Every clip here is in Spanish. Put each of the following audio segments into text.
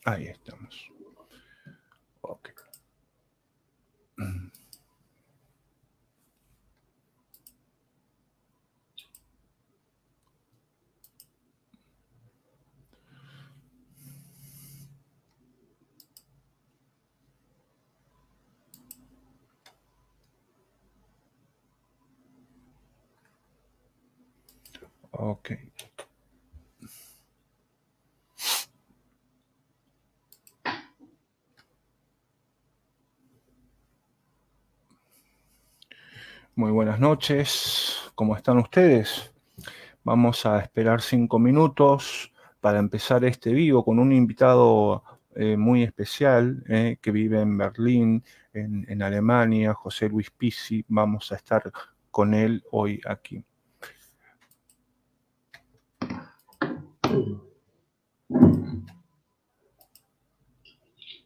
Ahí estamos. Ok. Ok. Muy buenas noches. ¿Cómo están ustedes? Vamos a esperar 5 minutos para empezar este vivo con un invitado muy especial que vive en Berlín, en Alemania, José Luis Pizzi. Vamos a estar con él hoy aquí.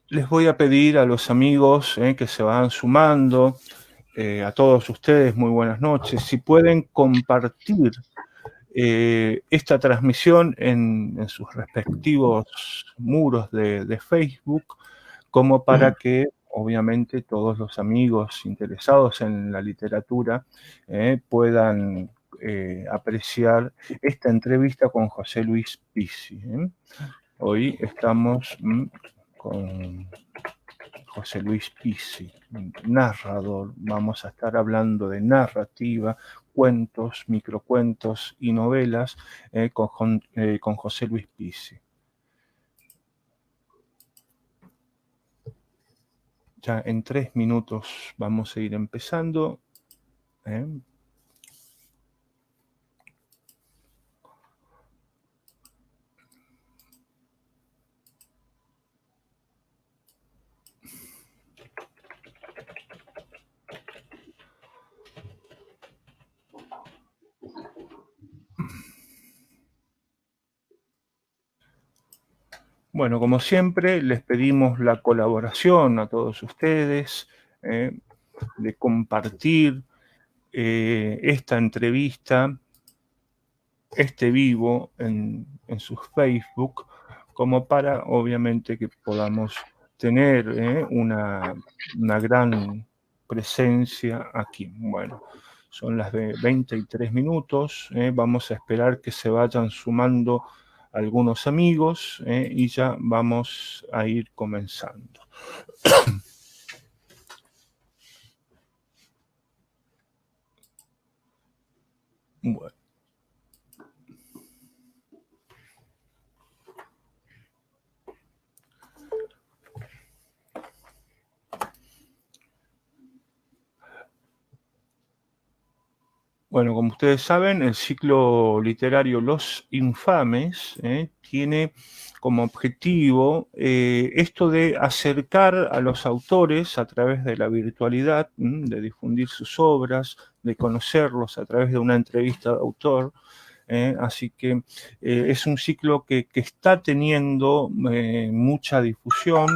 Les voy a pedir a los amigos que se van sumando, a todos ustedes, muy buenas noches, si pueden compartir esta transmisión en sus respectivos muros de Facebook, como para que obviamente todos los amigos interesados en la literatura puedan apreciar esta entrevista con José Luis Pizzi. Hoy estamos con José Luis Pizzi, narrador. Vamos a estar hablando de narrativa, cuentos, microcuentos y novelas con José Luis Pizzi. Ya en 3 minutos vamos a ir empezando. Bueno, como siempre, les pedimos la colaboración a todos ustedes, de compartir esta entrevista, este vivo en sus Facebook, como para, obviamente, que podamos tener una gran presencia aquí. Bueno, son las 23 minutos, vamos a esperar que se vayan sumando algunos amigos y ya vamos a ir comenzando. Bueno. Bueno, como ustedes saben, el ciclo literario Los Infames tiene como objetivo esto de acercar a los autores a través de la virtualidad, de difundir sus obras, de conocerlos a través de una entrevista de autor. Así que es un ciclo que está teniendo mucha difusión.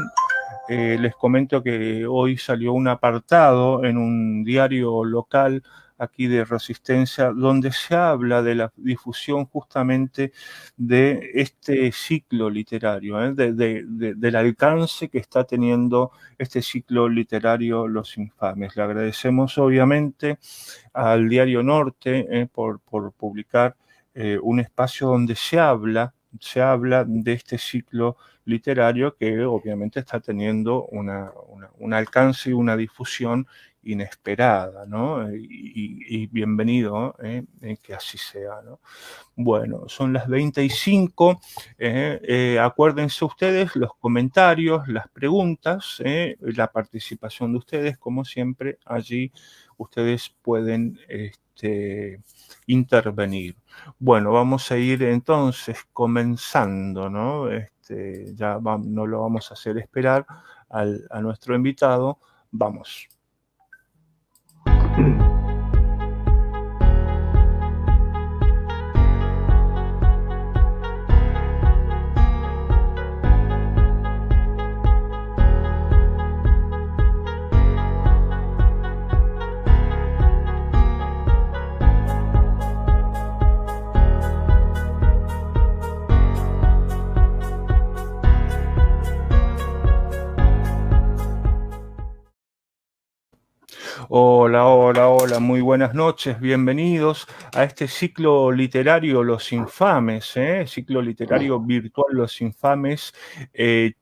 Les comento que hoy salió un apartado en un diario local aquí de Resistencia, donde se habla de la difusión justamente de este ciclo literario, del alcance que está teniendo este ciclo literario Los Infames. Le agradecemos obviamente al Diario Norte por publicar un espacio donde se habla de este ciclo literario que obviamente está teniendo un alcance y una difusión inesperada, ¿no? Y bienvenido que así sea, ¿no? Bueno, son las 25. Acuérdense ustedes los comentarios, las preguntas, la participación de ustedes, como siempre, allí ustedes pueden intervenir. Bueno, vamos a ir entonces comenzando, ¿no? Ya no lo vamos a hacer esperar a nuestro invitado. Vamos. Hola, hola, hola, muy buenas noches, bienvenidos a este ciclo literario Los Infames, ciclo literario virtual Los Infames,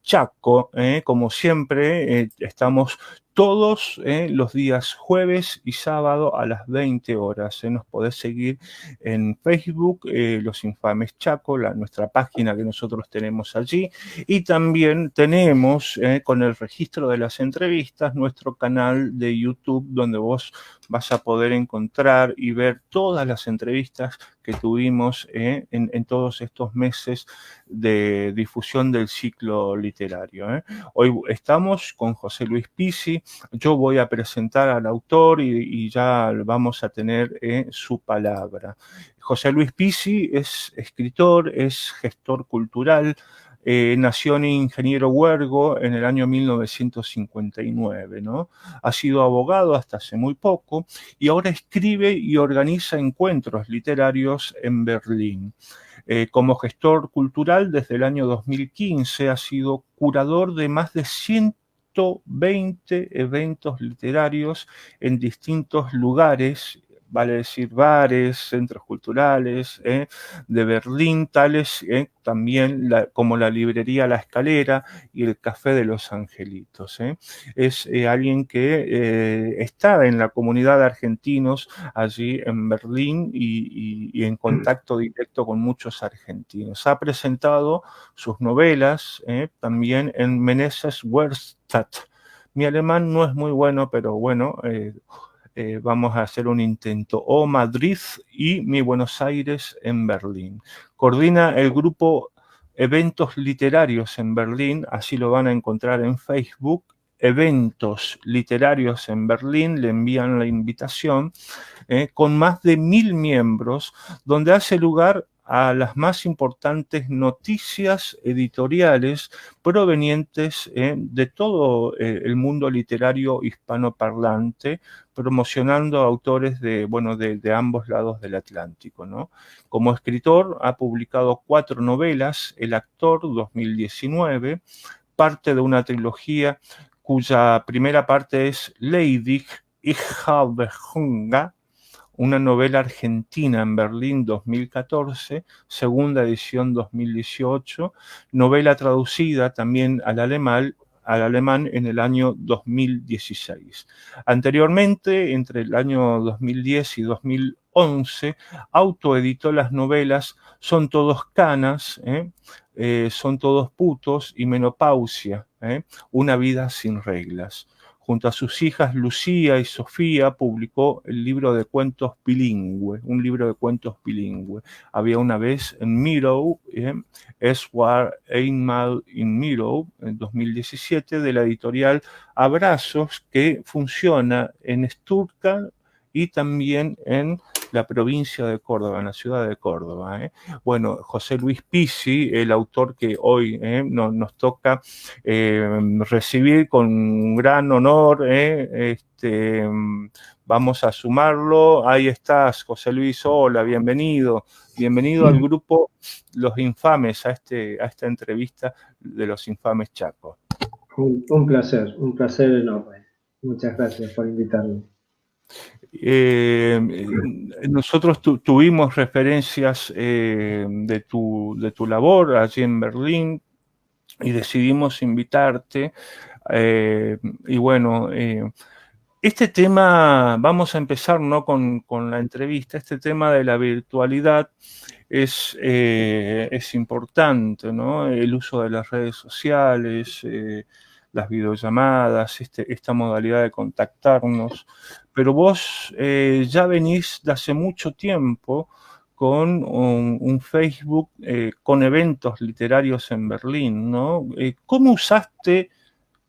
Chaco, como siempre, estamos todos los días jueves y sábado a las 20 horas. Nos podés seguir en Facebook, Los Infames Chaco, nuestra página que nosotros tenemos allí, y también tenemos con el registro de las entrevistas nuestro canal de YouTube donde vos vas a poder encontrar y ver todas las entrevistas que tuvimos en todos estos meses de difusión del ciclo literario. Hoy estamos con José Luis Pizzi. Yo voy a presentar al autor y ya vamos a tener su palabra. José Luis Pizzi es escritor, es gestor cultural. Nació en Ingeniero Huergo en el año 1959, ¿no? Ha sido abogado hasta hace muy poco y ahora escribe y organiza encuentros literarios en Berlín. Como gestor cultural, desde el año 2015 ha sido curador de más de 120 eventos literarios en distintos lugares, vale decir bares, centros culturales de Berlín, tales también como la librería La Escalera y el Café de los Angelitos. Es alguien que está en la comunidad de argentinos allí en Berlín y en contacto directo con muchos argentinos. Ha presentado sus novelas también en Meneses Werkstatt. Mi alemán no es muy bueno, pero bueno, vamos a hacer un intento. O Madrid y Mi Buenos Aires en Berlín. Coordina el grupo Eventos Literarios en Berlín, así lo van a encontrar en Facebook. Eventos Literarios en Berlín, le envían la invitación, con más de 1000 miembros, donde hace lugar a las más importantes noticias editoriales provenientes de todo el mundo literario hispanoparlante, promocionando autores de ambos lados del Atlántico, ¿no? Como escritor ha publicado 4 novelas, El Actor 2019, parte de una trilogía cuya primera parte es Lady, ich habe Hunger, una novela argentina en Berlín 2014, segunda edición 2018, novela traducida también al alemán en el año 2016. Anteriormente, entre el año 2010 y 2011, autoeditó las novelas Son todos canas, Son todos putos y Menopausia, una vida sin reglas. Junto a sus hijas Lucía y Sofía publicó el libro de cuentos bilingüe, un libro de cuentos bilingüe. Había una vez en Miró, Es war einmal in Miró, en 2017, de la editorial Abrazos, que funciona en Stuttgart y también en la provincia de Córdoba, en la ciudad de Córdoba. Bueno, José Luis Pizzi, el autor que hoy nos toca recibir con un gran honor, vamos a sumarlo. Ahí estás, José Luis, hola, bienvenido. Bienvenido al grupo Los Infames, a esta entrevista de Los Infames Chaco. Un placer enorme. Muchas gracias por invitarme. Nosotros tuvimos referencias de tu labor allí en Berlín y decidimos invitarte. Y bueno, este tema, vamos a empezar, ¿no?, con la entrevista. Este tema de la virtualidad es importante, ¿no? El uso de las redes sociales, las videollamadas, esta modalidad de contactarnos. Pero vos ya venís de hace mucho tiempo con un Facebook con eventos literarios en Berlín, ¿no? ¿Cómo usaste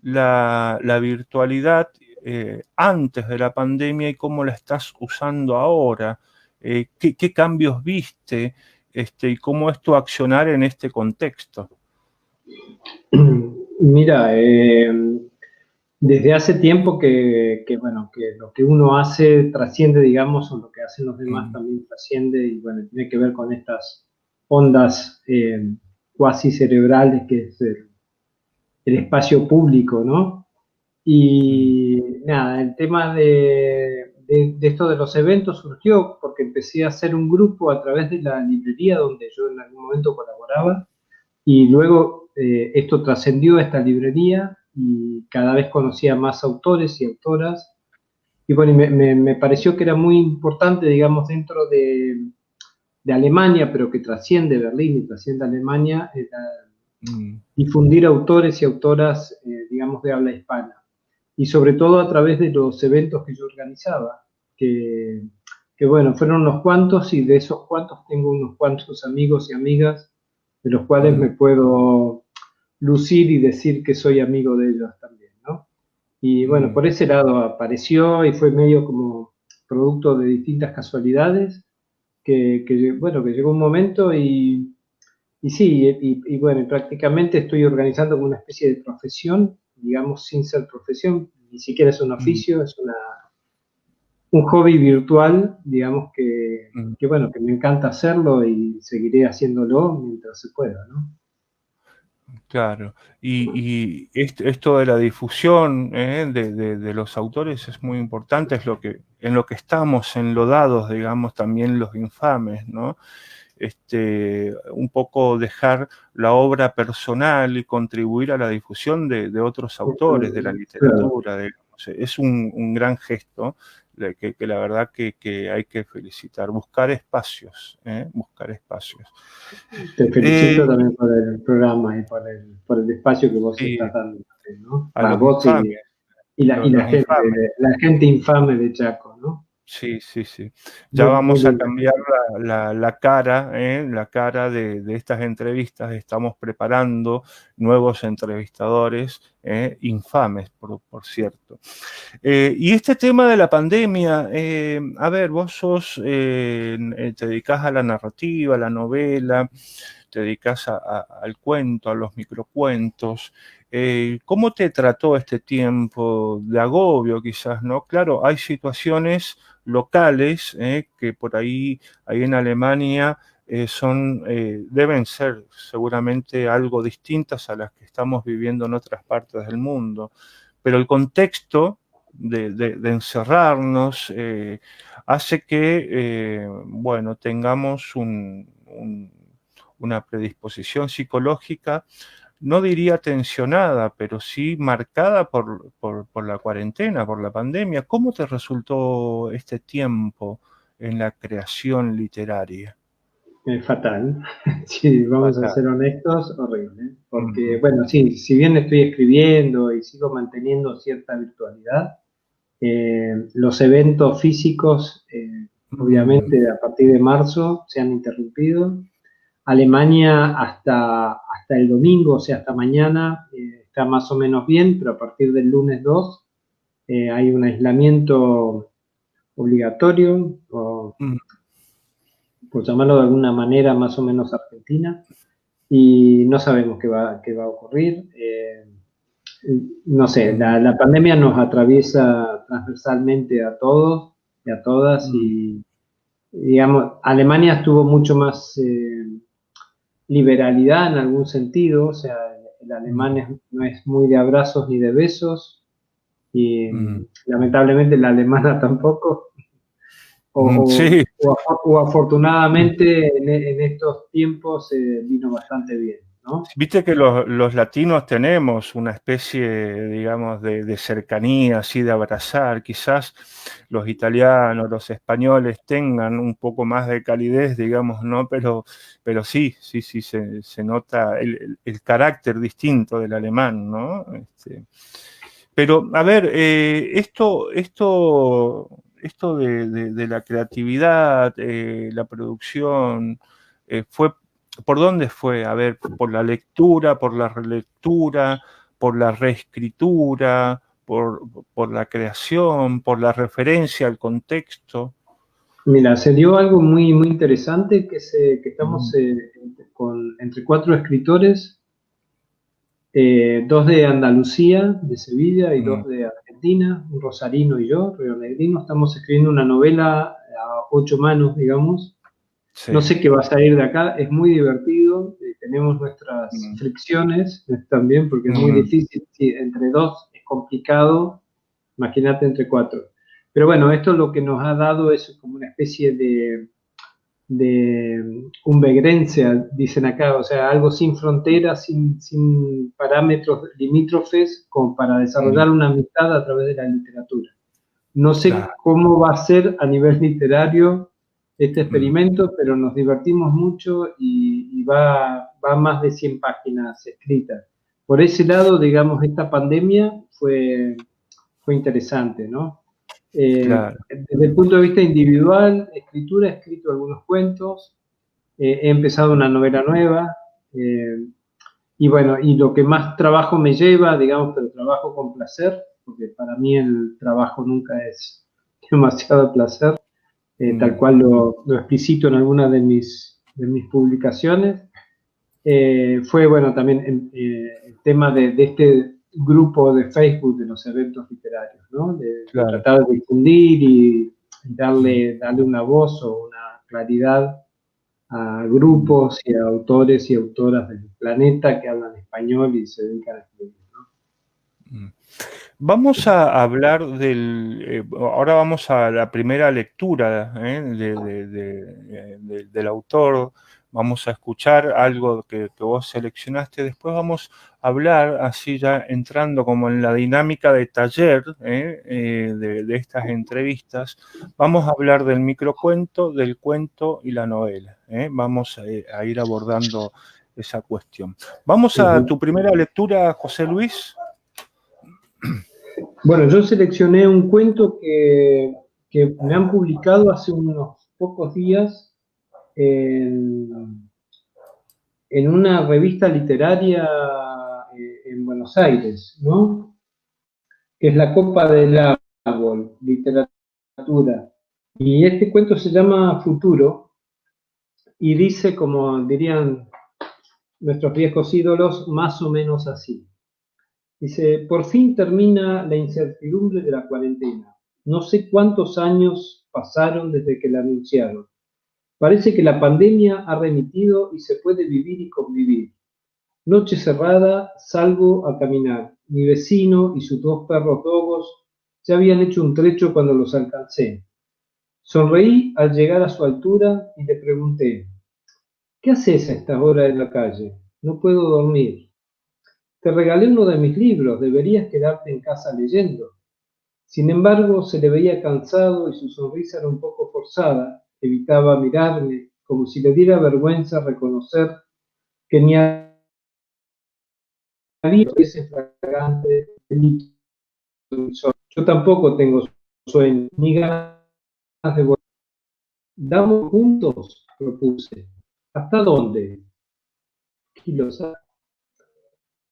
la virtualidad antes de la pandemia y cómo la estás usando ahora? ¿Qué cambios viste y cómo es tu accionar en este contexto? Mira, desde hace tiempo bueno, que lo que uno hace trasciende, digamos, o lo que hacen los demás Mm, también trasciende y bueno, tiene que ver con estas ondas cuasi cerebrales que es el espacio público, ¿no? mm, Y nada, el tema de esto de los eventos surgió porque empecé a hacer un grupo a través de la librería donde yo en algún momento colaboraba y luego esto trascendió a esta librería y cada vez conocía más autores y autoras. Y bueno, me pareció que era muy importante, digamos, dentro de Alemania, pero que trasciende Berlín y trasciende Alemania, difundir autores y autoras, digamos, de habla hispana. Y sobre todo a través de los eventos que yo organizaba, que, que bueno, fueron unos cuantos y de esos cuantos tengo unos cuantos amigos y amigas de los cuales me puedo lucir y decir que soy amigo de ellos también, ¿no? Y bueno, por ese lado apareció y fue medio como producto de distintas casualidades bueno, que llegó un momento y sí, y bueno, prácticamente estoy organizando como una especie de profesión, digamos, sin ser profesión, ni siquiera es un oficio, es un hobby virtual, digamos, bueno, que me encanta hacerlo y seguiré haciéndolo mientras se pueda, ¿no? Claro, y esto de la difusión de los autores es muy importante, es en lo que estamos enlodados, digamos, también los infames, ¿no? Un poco dejar la obra personal y contribuir a la difusión de otros autores, de la Claro. literatura, digamos. Es un gran gesto que la verdad que hay que felicitar. Buscar espacios, buscar espacios. Te felicito también por el programa y por el espacio que vos Sí, estás dando, ¿no? a Va, los vos infames, y los infames. la gente infame de Chaco, ¿no? Sí, sí, sí. Ya Muy, muy vamos a linda cambiar gente. la cara, la cara de estas entrevistas. Estamos preparando nuevos entrevistadores, infames, por cierto. Y este tema de la pandemia, a ver, vos te dedicás a la narrativa, a la novela, te dedicas al cuento, a los microcuentos. ¿Cómo te trató este tiempo de agobio, quizás, no? Claro, hay situaciones locales que por ahí en Alemania deben ser seguramente algo distintas a las que estamos viviendo en otras partes del mundo, pero el contexto de encerrarnos hace que, bueno, tengamos una predisposición psicológica, no diría tensionada, pero sí marcada por la cuarentena, por la pandemia. ¿Cómo te resultó este tiempo en la creación literaria? Fatal. Sí, vamos a Fatal. ser honestos, horrible. Porque, Ujú, bueno, sí, si bien estoy escribiendo y sigo manteniendo cierta virtualidad, los eventos físicos, mm, obviamente, a partir de marzo se han interrumpido. Alemania hasta el domingo, o sea, hasta mañana, está más o menos bien, pero a partir del lunes 2 hay un aislamiento obligatorio, o mm, por llamarlo de alguna manera más o menos argentina, y no sabemos qué va a ocurrir. No sé, mm, la pandemia nos atraviesa transversalmente a todos y a todas, mm, y digamos, Alemania estuvo mucho más liberalidad en algún sentido, o sea, el alemán mm, no es muy de abrazos ni de besos, y mm, lamentablemente la alemana tampoco, sí. o afortunadamente en estos tiempos vino bastante bien, ¿no? Viste que los latinos tenemos una especie, digamos, de cercanía, así de abrazar. Quizás los italianos, los españoles tengan un poco más de calidez, digamos, ¿no? Pero sí, sí, sí, se nota el carácter distinto del alemán, ¿no? Pero, a ver, esto de la creatividad, la producción, fue, ¿por dónde fue? A ver, por la lectura, por la relectura, por la reescritura, por la creación, por la referencia al contexto. Mira, se dio algo muy, muy interesante que estamos Mm, entre cuatro escritores, dos de Andalucía, de Sevilla, y mm, dos de Argentina, un rosarino y yo, rionegrino. Estamos escribiendo una novela a ocho manos, digamos. No sí. sé qué va a salir de acá, es muy divertido, tenemos nuestras Mm, fricciones también, porque es muy mm, difícil, sí, entre dos es complicado, Imagínate entre 4. Pero bueno, esto lo que nos ha dado es como una especie de Umbergerencia, dicen acá, o sea, algo sin fronteras, sin parámetros limítrofes, como para Mm, desarrollar una amistad a través de la literatura. No sé claro. cómo va a ser a nivel literario este Mm, experimento, pero nos divertimos mucho y va más de 100 páginas escritas. Por ese lado, digamos, esta pandemia fue interesante, ¿no? claro. Desde el punto de vista individual, escritura, he escrito algunos cuentos, he empezado una novela nueva, eh, y bueno, y lo que más trabajo me lleva, digamos, pero trabajo con placer, porque para mí el trabajo nunca es demasiado placer, tal Mm, cual lo explicito en algunas de mis publicaciones. Fue, bueno, también el tema de este grupo de Facebook de los eventos literarios, ¿no? De claro. tratar de difundir y Mm, darle una voz o una claridad a mm. grupos y a autores y autoras del planeta que hablan español y se dedican a escribir, ¿no? Mm. Vamos a hablar ahora vamos a la primera lectura del autor. Vamos a escuchar algo que vos seleccionaste. Después vamos a hablar, así ya entrando como en la dinámica de taller de estas entrevistas. Vamos a hablar del microcuento, del cuento y la novela. Vamos a ir abordando esa cuestión. Vamos a Ujú. tu primera lectura, José Luis. Bueno, yo seleccioné un cuento que me han publicado hace unos pocos días en, en una revista literaria en Buenos Aires, ¿no? Que es La Copa del Árbol, literatura. Y este cuento se llama Futuro y dice, como dirían nuestros viejos ídolos, más o menos así. Dice, por fin termina la incertidumbre de la cuarentena. No sé cuántos años pasaron desde que la anunciaron. Parece que la pandemia ha remitido y se puede vivir y convivir. Noche cerrada, salgo a caminar. Mi vecino y sus dos perros dogos ya habían hecho un trecho cuando los alcancé. Sonreí al llegar a su altura y le pregunté, ¿qué haces a esta hora en la calle? No puedo dormir. Te regalé uno de mis libros, deberías quedarte en casa leyendo. Sin embargo, se le veía cansado y su sonrisa era un poco forzada, evitaba mirarme, como si le diera vergüenza reconocer que ni había ese fragante delito. Yo tampoco tengo sueño, ni ganas de volver. ¿Damos juntos? Propuse. ¿Hasta dónde? Kilos.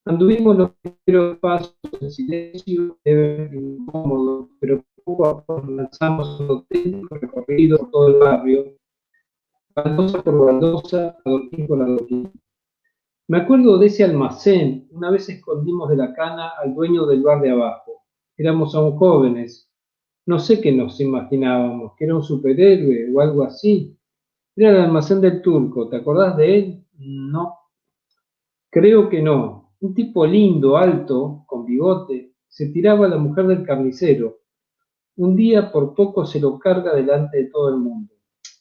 Anduvimos los primeros pasos en silencio, incómodo, pero poco a poco lanzamos un auténtico recorrido por todo el barrio, baldosa por baldosa, adoquín por adoquín. Me acuerdo de ese almacén, una vez escondimos de la cana al dueño del bar de abajo. Éramos aún jóvenes, no sé qué nos imaginábamos, que era un superhéroe o algo así. Era el almacén del Turco, ¿te acordás de él? No, creo que no. Un tipo lindo, alto, con bigote, se tiraba a la mujer del carnicero. Un día por poco se lo carga delante de todo el mundo.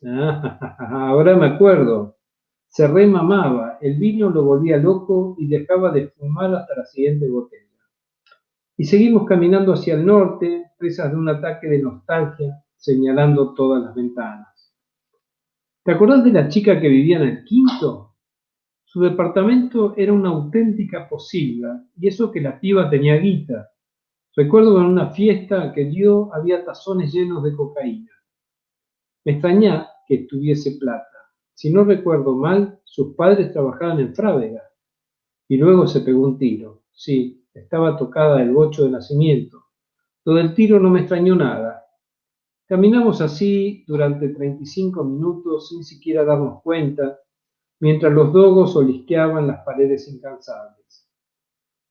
Ah, ahora me acuerdo. Se remamaba, el vino lo volvía loco y dejaba de fumar hasta la siguiente botella. Y seguimos caminando hacia el norte, presas de un ataque de nostalgia, señalando todas las ventanas. ¿Te acordás de la chica que vivía en el quinto? Su departamento era una auténtica posilga, y eso que la piba tenía guita. Recuerdo en una fiesta que dio había tazones llenos de cocaína. Me extrañá que tuviese plata. Si no recuerdo mal, sus padres trabajaban en Frávega, y luego se pegó un tiro. Sí, estaba tocada el bocho de nacimiento. Lo del tiro no me extrañó nada. Caminamos así durante 35 minutos sin siquiera darnos cuenta, mientras los dogos olisqueaban las paredes incansables.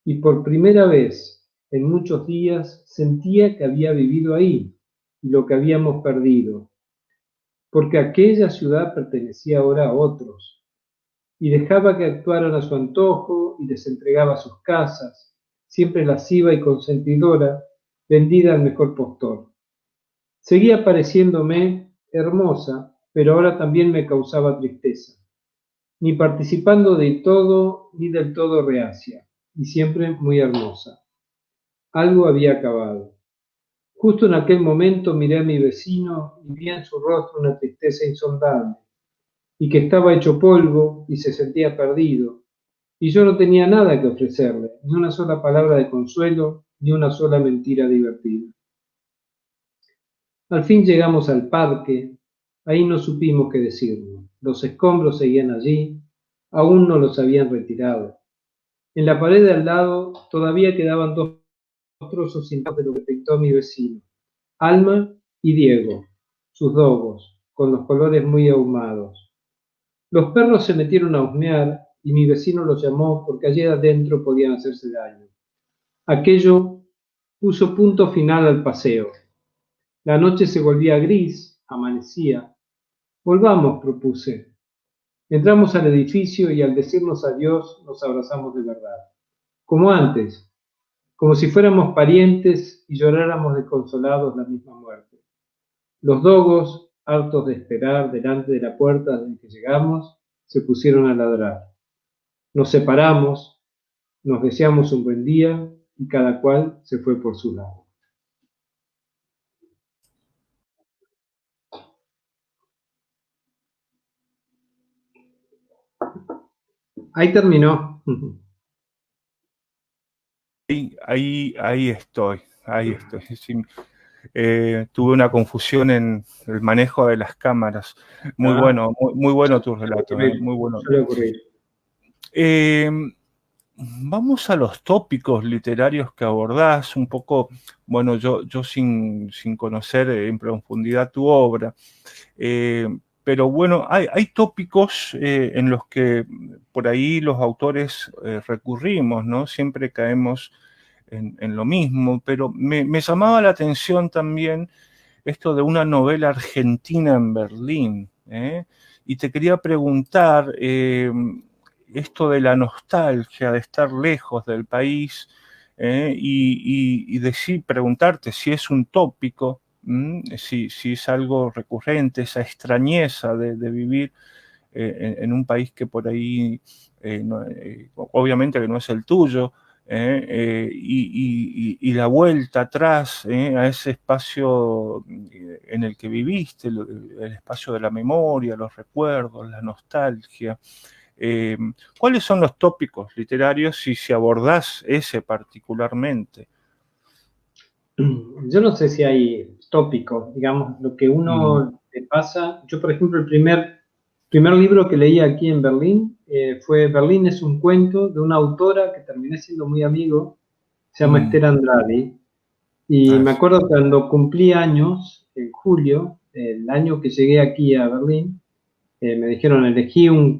Y por primera vez en muchos días sentía que había vivido ahí y lo que habíamos perdido, porque aquella ciudad pertenecía ahora a otros, y dejaba que actuaran a su antojo y les entregaba sus casas, siempre lasciva y consentidora, vendida al mejor postor. Seguía pareciéndome hermosa, pero ahora también me causaba tristeza, ni participando de todo ni del todo reacia, y siempre muy hermosa. Algo había acabado. Justo en aquel momento miré a mi vecino y vi en su rostro una tristeza insondable, y que estaba hecho polvo y se sentía perdido, y yo no tenía nada que ofrecerle, ni una sola palabra de consuelo, ni una sola mentira divertida. Al fin llegamos al parque, ahí no supimos qué decirnos. Los escombros seguían allí, aún no los habían retirado. En la pared de al lado todavía quedaban dos trozos intactos de lo que pintó mi vecino, Alma y Diego, sus dogos, con los colores muy ahumados. Los perros se metieron a husmear y mi vecino los llamó porque allí adentro podían hacerse daño. Aquello puso punto final al paseo. La noche se volvía gris, amanecía. Volvamos, propuse. Entramos al edificio y al decirnos adiós nos abrazamos de verdad. Como antes, como si fuéramos parientes y lloráramos desconsolados la misma muerte. Los dogos, hartos de esperar delante de la puerta desde que llegamos, se pusieron a ladrar. Nos separamos, nos deseamos un buen día y cada cual se fue por su lado. Ahí terminó. Ahí estoy, ahí estoy. Sí, tuve una confusión en el manejo de las cámaras. Muy bueno, muy bueno tu relato, muy bueno. Suele ocurrir. Vamos a los tópicos literarios que abordás, un poco, bueno, yo sin conocer en profundidad tu obra, pero bueno, hay tópicos en los que por ahí los autores recurrimos, ¿no? Siempre caemos en lo mismo, pero me llamaba la atención también esto de una novela argentina en Berlín, y te quería preguntar esto de la nostalgia, de estar lejos del país, y preguntarte si es un tópico, si es algo recurrente, esa extrañeza de vivir en un país que por ahí, obviamente que no es el tuyo, y la vuelta atrás a ese espacio en el que viviste, el espacio de la memoria, los recuerdos, la nostalgia. ¿Cuáles son los tópicos literarios si abordás ese particularmente? Yo no sé si hay tópicos, digamos, lo que uno le pasa. Yo, por ejemplo, el primer libro que leí aquí en Berlín fue Berlín es un cuento de una autora que terminé siendo muy amigo, se llama Esther Andrade. Y me acuerdo cuando cumplí años, en julio, el año que llegué aquí a Berlín, me dijeron, elegí un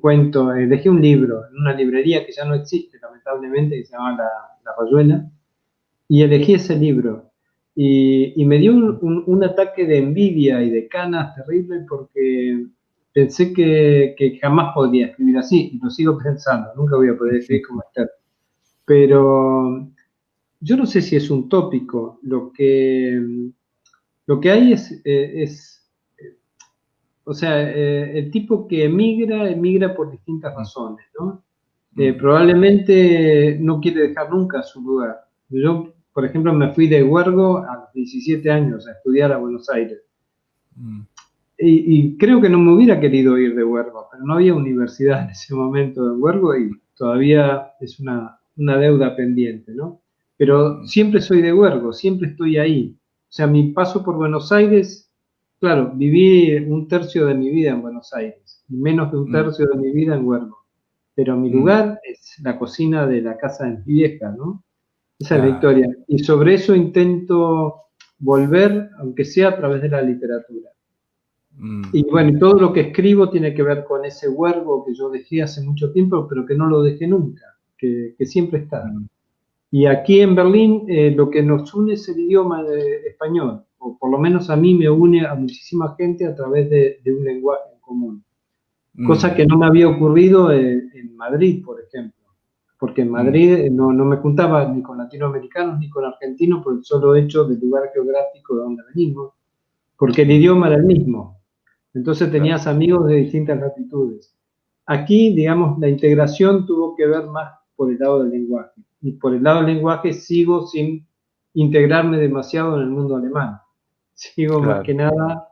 libro en una librería que ya no existe, lamentablemente, que se llama La Rayuela, y elegí ese libro. Y me dio un ataque de envidia y de canas terrible porque pensé que jamás podía escribir así, y lo sigo pensando, nunca voy a poder escribir como Esther. Pero yo no sé si es un tópico, lo que hay o sea, el tipo que emigra por distintas razones, ¿no? Probablemente no quiere dejar nunca su lugar. Yo, por ejemplo, me fui de Huergo a los 17 años a estudiar a Buenos Aires. Y creo que no me hubiera querido ir de Huergo, pero no había universidad en ese momento de Huergo y todavía es una deuda pendiente, ¿no? Pero siempre soy de Huergo, siempre estoy ahí. O sea, mi paso por Buenos Aires, claro, viví un tercio de mi vida en Buenos Aires y menos de un tercio de mi vida en Huergo. Pero mi lugar es la cocina de la casa de mi vieja, ¿no? Esa es la historia. Y sobre eso intento volver, aunque sea a través de la literatura. Y bueno, todo lo que escribo tiene que ver con ese Huergo que yo dejé hace mucho tiempo, pero que no lo dejé nunca, que siempre está. Y aquí en Berlín lo que nos une es el idioma español, o por lo menos a mí me une a muchísima gente a través de un lenguaje en común. Cosa que no me había ocurrido en Madrid, por ejemplo. porque en mm, Madrid no me juntaba ni con latinoamericanos ni con argentinos por el solo hecho del lugar geográfico de donde venimos, porque el mm, idioma era el mismo. Entonces claro, tenías amigos de distintas latitudes. Aquí, digamos, la integración tuvo que ver más por el lado del lenguaje. Y por el lado del lenguaje sigo sin integrarme demasiado en el mundo alemán. Sigo más claro. que nada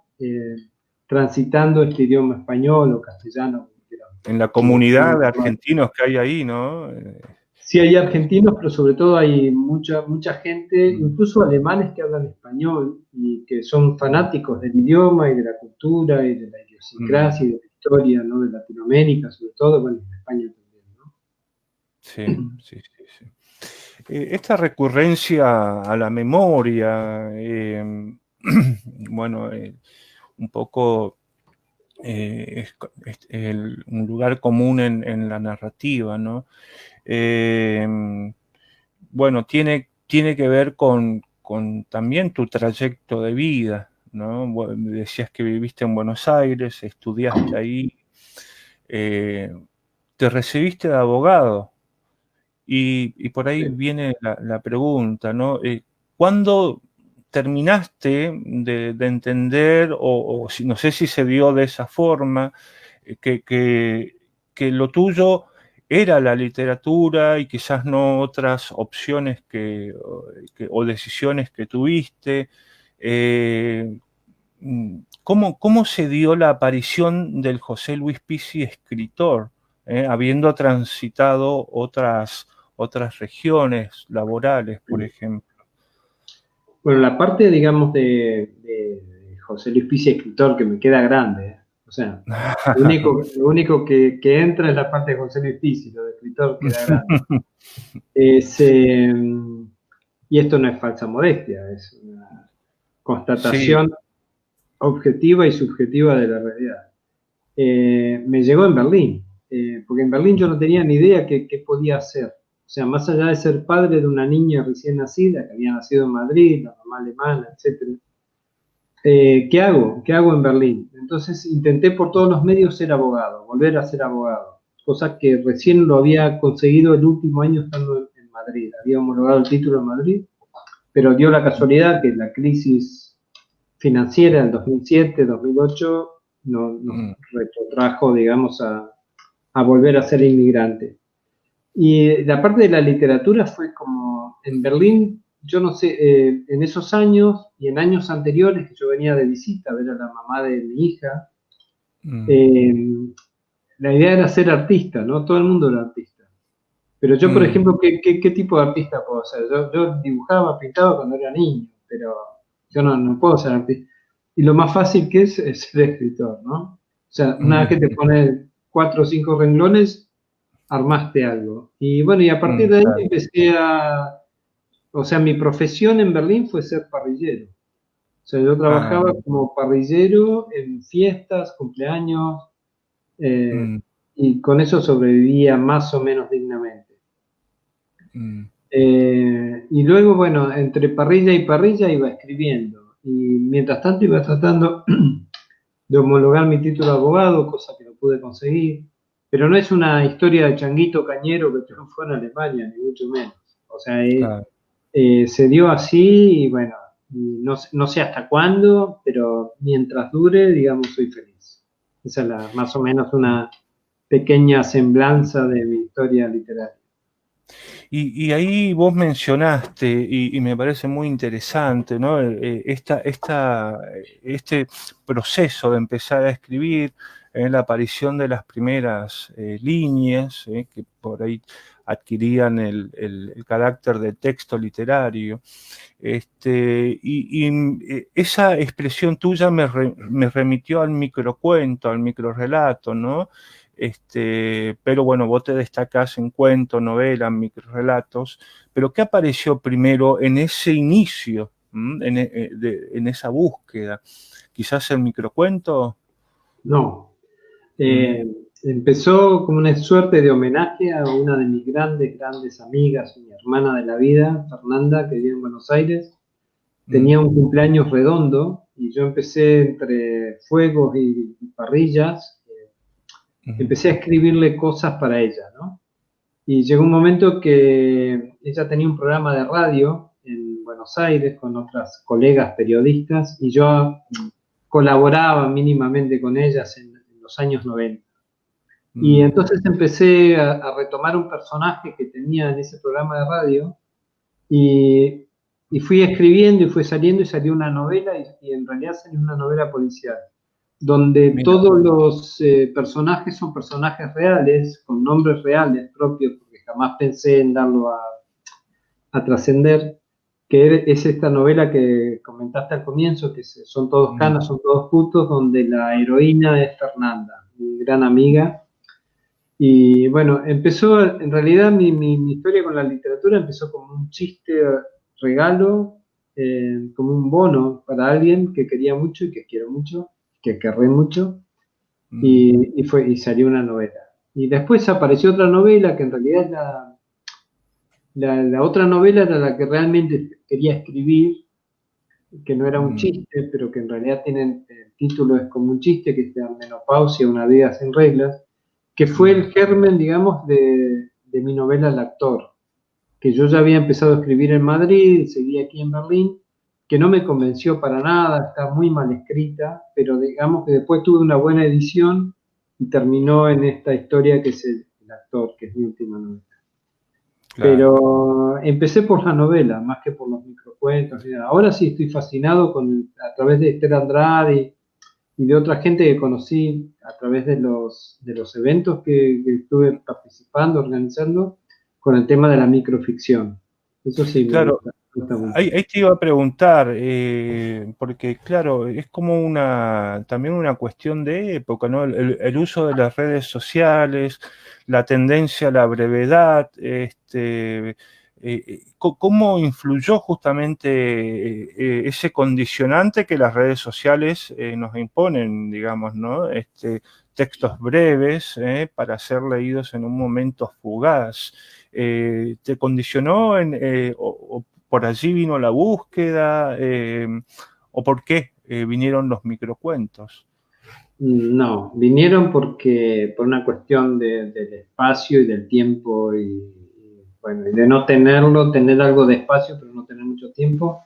transitando este idioma español o castellano, En la como comunidad de llamar. argentinos que hay ahí, ¿no? Sí hay Es- argentinos, pero sobre todo hay mucha gente, mm, incluso alemanes que hablan español y que son mm, fanáticos del idioma y de la cultura y de la mm, idiosincrasia y de la historia, ¿no? De Latinoamérica, sobre todo, bueno, de España también, ¿no? sí, sí, sí, sí. Esta recurrencia a la memoria, bueno, un poco un lugar común en la narrativa, ¿no? Eh, bueno, tiene que ver con también tu trayecto de vida, ¿no? Decías que viviste en Buenos Aires, estudiaste ahí, eh, te recibiste de abogado y por ahí Sí. viene la pregunta, ¿no? ¿Cuándo terminaste de entender, o no sé si se dio de esa forma, que lo tuyo era la literatura y quizás no otras opciones o decisiones que tuviste? Eh, ¿Cómo se dio la aparición del José Luis Pizzi escritor, habiendo transitado otras regiones laborales, por ejemplo? Bueno, la parte, digamos, de José Luis Pizzi, escritor, que me queda grande, ¿eh? O sea, lo único que entra es la parte de José Luis Pizzi, lo de escritor queda grande. Es, y esto no es falsa modestia, es una Sí. constatación objetiva y subjetiva de la realidad. Me llegó en Berlín, porque en Berlín yo no tenía ni idea qué podía hacer. O sea, más allá de ser padre de una niña recién nacida, que había nacido en Madrid, la mamá alemana, etc. ¿Qué hago? ¿Qué hago en Berlín? Entonces intenté por todos los medios ser abogado, volver a ser abogado, cosa que recién lo había conseguido el último año estando en Madrid. Había homologado el título en Madrid, pero dio la casualidad que la crisis financiera del 2007, 2008 nos Mm, retrotrajo, digamos, a volver a ser inmigrante. Y la parte de la literatura fue como en Berlín, yo no sé, en esos años y en años anteriores que yo venía de visita a ver a la mamá de mi hija, mm, eh, la idea era ser artista, ¿no? Todo el mundo era artista. Pero yo, por mm, ejemplo, ¿qué tipo de artista puedo ser? Yo dibujaba, pintaba cuando era niño, pero yo no puedo ser artista. Y lo más fácil que es ser escritor, ¿no? O sea, una vez que te mm, pones 4 o 5 renglones, armaste algo. Y bueno, y a partir de ahí claro. empecé o sea, mi profesión en Berlín fue ser parrillero. O sea, yo Ah, trabajaba como parrillero en fiestas, cumpleaños, eh, mm, y con eso sobrevivía más o menos dignamente. mm, Y luego, bueno, entre parrilla y parrilla iba escribiendo. Y mientras tanto iba tratando de homologar mi título de abogado, cosa que no pude conseguir. Pero no es una historia de changuito cañero que triunfó en Alemania, ni mucho menos. O sea, claro. se dio así y bueno, y no sé hasta cuándo, pero mientras dure, digamos, soy feliz. Esa es más o menos una pequeña semblanza de mi historia literaria. Y ahí vos mencionaste, y me parece muy interesante, ¿no? Este proceso de empezar a escribir, la aparición de las primeras líneas, que por ahí adquirían el carácter de texto literario. Esa expresión tuya me remitió al microcuento, al microrrelato, ¿no? Pero bueno, vos te destacás en cuento, novela, microrelatos, pero ¿qué apareció primero en ese inicio, en esa búsqueda? ¿Quizás el microcuento? No, Mm, eh, empezó como una suerte de homenaje a una de mis grandes amigas, mi hermana de la vida, Fernanda, que vive en Buenos Aires. mm, Tenía un cumpleaños redondo y yo empecé entre fuegos y parrillas, mm, empecé a escribirle cosas para ella, ¿no? Y llegó un momento que ella tenía un programa de radio en Buenos Aires con otras colegas periodistas y yo colaboraba mínimamente con ellas en los años 90. Y Mm, entonces empecé a retomar un personaje que tenía en ese programa de radio y, y fui escribiendo y fue saliendo y salió una novela y en realidad salió una novela policial, donde mira, todos los personajes son personajes reales, con nombres reales propios, porque jamás pensé en darlo a trascender, que es esta novela que comentaste al comienzo, que son todos mm, canas, son todos putos, donde la heroína es Fernanda, mi gran amiga. Y bueno, empezó, en realidad mi historia con la literatura empezó como un chiste regalo, como un bono para alguien que quería mucho y que quiero mucho, que querré mucho, mm, y salió una novela. Y después apareció otra novela que en realidad es la otra novela era la que realmente quería escribir, que no era un mm, chiste, pero que en realidad tiene, el título es como un chiste, que es la menopausia, una vida sin reglas, que fue mm, el germen, digamos, de mi novela El actor, que yo ya había empezado a escribir en Madrid, seguí aquí en Berlín, que no me convenció para nada, está muy mal escrita, pero digamos que después tuve una buena edición y terminó en esta historia que es el actor, que es mi última novela. claro. Pero empecé por la novela, más que por los microcuentos. Ahora sí estoy fascinado a través de Esther Andrade y de otra gente que conocí a través de los eventos que estuve participando, organizando, con el tema de la microficción. Eso sí Claro, me gusta mucho. ahí te iba a preguntar, porque claro, es como también una cuestión de época, ¿no? El uso de las redes sociales, la tendencia a la brevedad, ¿cómo influyó justamente ese condicionante que las redes sociales nos imponen, digamos, ¿no? Textos breves, para ser leídos en un momento fugaz. ¿Te condicionó o por allí vino la búsqueda, o por qué vinieron los microcuentos? No, vinieron por una cuestión del espacio y del tiempo bueno, y de no tenerlo, tener algo de espacio, pero no tener mucho tiempo.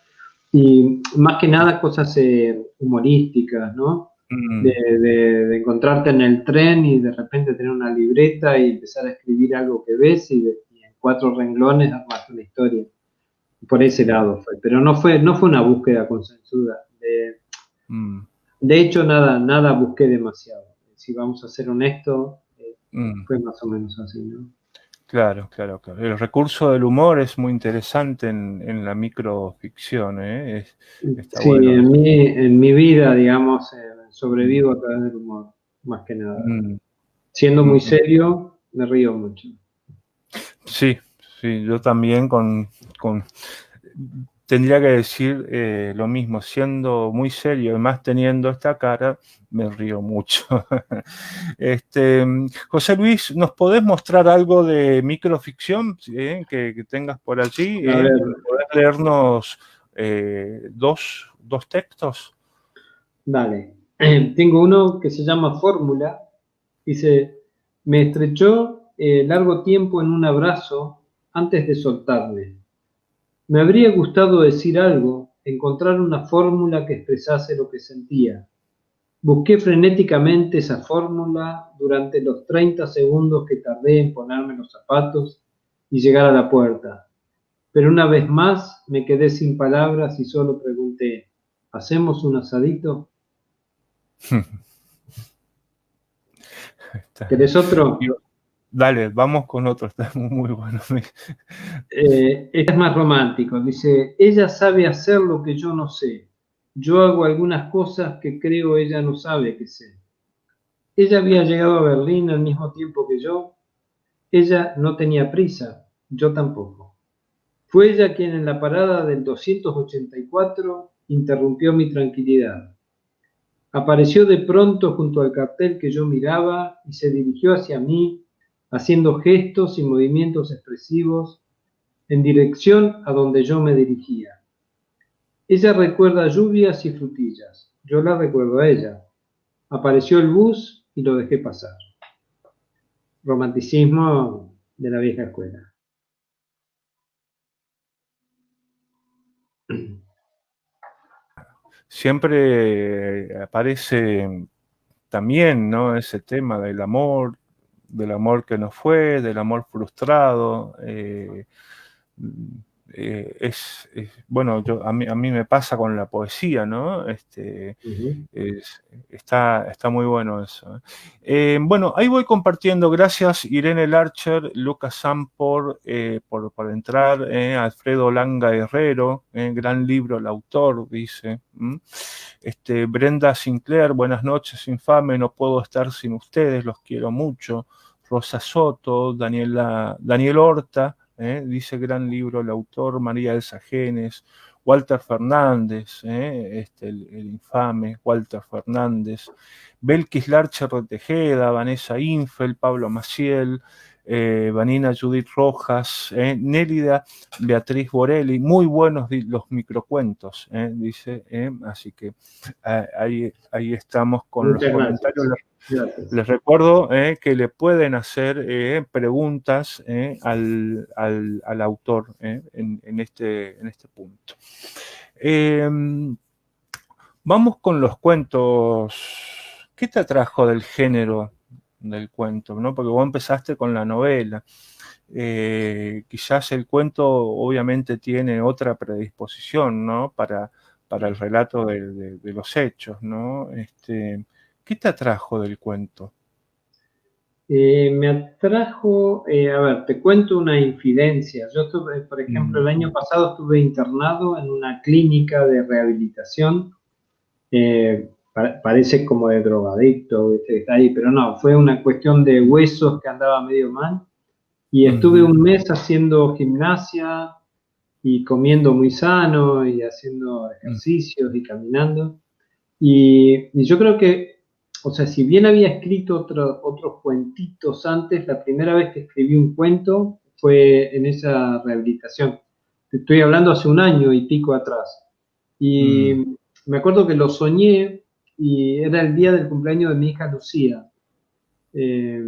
Y más que nada cosas humorísticas, ¿no? Mm, De encontrarte en el tren y de repente tener una libreta y empezar a escribir algo que ves y en 4 renglones armar una historia. Por ese mm, lado fue, pero no fue una búsqueda consensuada. mm, De hecho, nada busqué demasiado. Si vamos a ser honestos, mm. fue más o menos así, ¿no? Claro, claro, claro. El recurso del humor es muy interesante en la microficción, ¿eh? Está Sí, bueno eso. en mi vida, digamos, Mm, sobrevivo a través del humor, más que nada. mm, Siendo muy mm, mm. serio, me río mucho. Sí, sí, yo también tendría que decir lo mismo, siendo muy serio y más teniendo esta cara, me río mucho. José Luis, ¿nos podés mostrar algo de microficción, que tengas por allí? A ver, ¿Podés leernos dos textos? dale. Tengo uno que se llama Fórmula. Dice, me estrechó largo tiempo en un abrazo antes de soltarme. Me habría gustado decir algo, encontrar una fórmula que expresase lo que sentía. Busqué frenéticamente esa fórmula durante los 30 segundos que tardé en ponerme los zapatos y llegar a la puerta. Pero una vez más me quedé sin palabras y solo pregunté, ¿hacemos un asadito? Está- ¿Querés otro? Digo, dale, vamos con otro, está muy bueno. Este es más romántico. Dice, ella sabe hacer lo que yo no sé. Yo hago algunas cosas que creo ella no sabe que sé. Ella había llegado a Berlín al mismo tiempo que yo. Ella no tenía prisa, yo tampoco. Fue ella quien en la parada del 284 interrumpió mi tranquilidad. Apareció de pronto junto al cartel que yo miraba y se dirigió hacia mí, haciendo gestos y movimientos expresivos en dirección a donde yo me dirigía. Ella recuerda lluvias y frutillas. Yo la recuerdo a ella. Apareció el bus y lo dejé pasar. Romanticismo de la vieja escuela. Siempre aparece también, ¿no? Ese tema del amor que no fue, del amor frustrado. Bueno, a mí me pasa con la poesía, ¿no? Ujú. Está muy bueno eso. Bueno, ahí voy compartiendo. Gracias, Irene Larcher, Lucas Sam por entrar. Alfredo Langa Herrero, gran libro, el autor, dice. Brenda Sinclair, buenas noches, infame, no puedo estar sin ustedes, los quiero mucho. Rosa Soto, Daniel Horta, dice gran libro el autor. María Elsa Genes, Walter Fernández, el infame Walter Fernández, Belkis Larcher de Tejeda, Vanessa Infel, Pablo Maciel, Vanina Judith Rojas, Nélida Beatriz Borelli, muy buenos los microcuentos, dice, así que ahí estamos con los Muchas comentarios. gracias. Gracias. Les recuerdo que le pueden hacer preguntas al autor en este punto. Vamos con los cuentos. ¿Qué te atrajo del género del cuento, ¿no? Porque vos empezaste con la novela. Quizás el cuento obviamente tiene otra predisposición, ¿no? Para el relato de los hechos, ¿no? ¿Qué te atrajo del cuento? Me atrajo, a ver, te cuento una infidencia. Yo estuve, por ejemplo, el año pasado estuve internado en una clínica de rehabilitación. Parece como de drogadicto, ¿viste? Que está ahí, pero no, fue una cuestión de huesos que andaba medio mal. Y estuve un mes haciendo gimnasia y comiendo muy sano y haciendo ejercicios y caminando. Y yo creo que, o sea, si bien había escrito otros cuentitos antes, la primera vez que escribí un cuento fue en esa rehabilitación. Te estoy hablando hace un año y pico atrás. Y me acuerdo que lo soñé y era el día del cumpleaños de mi hija Lucía. Eh,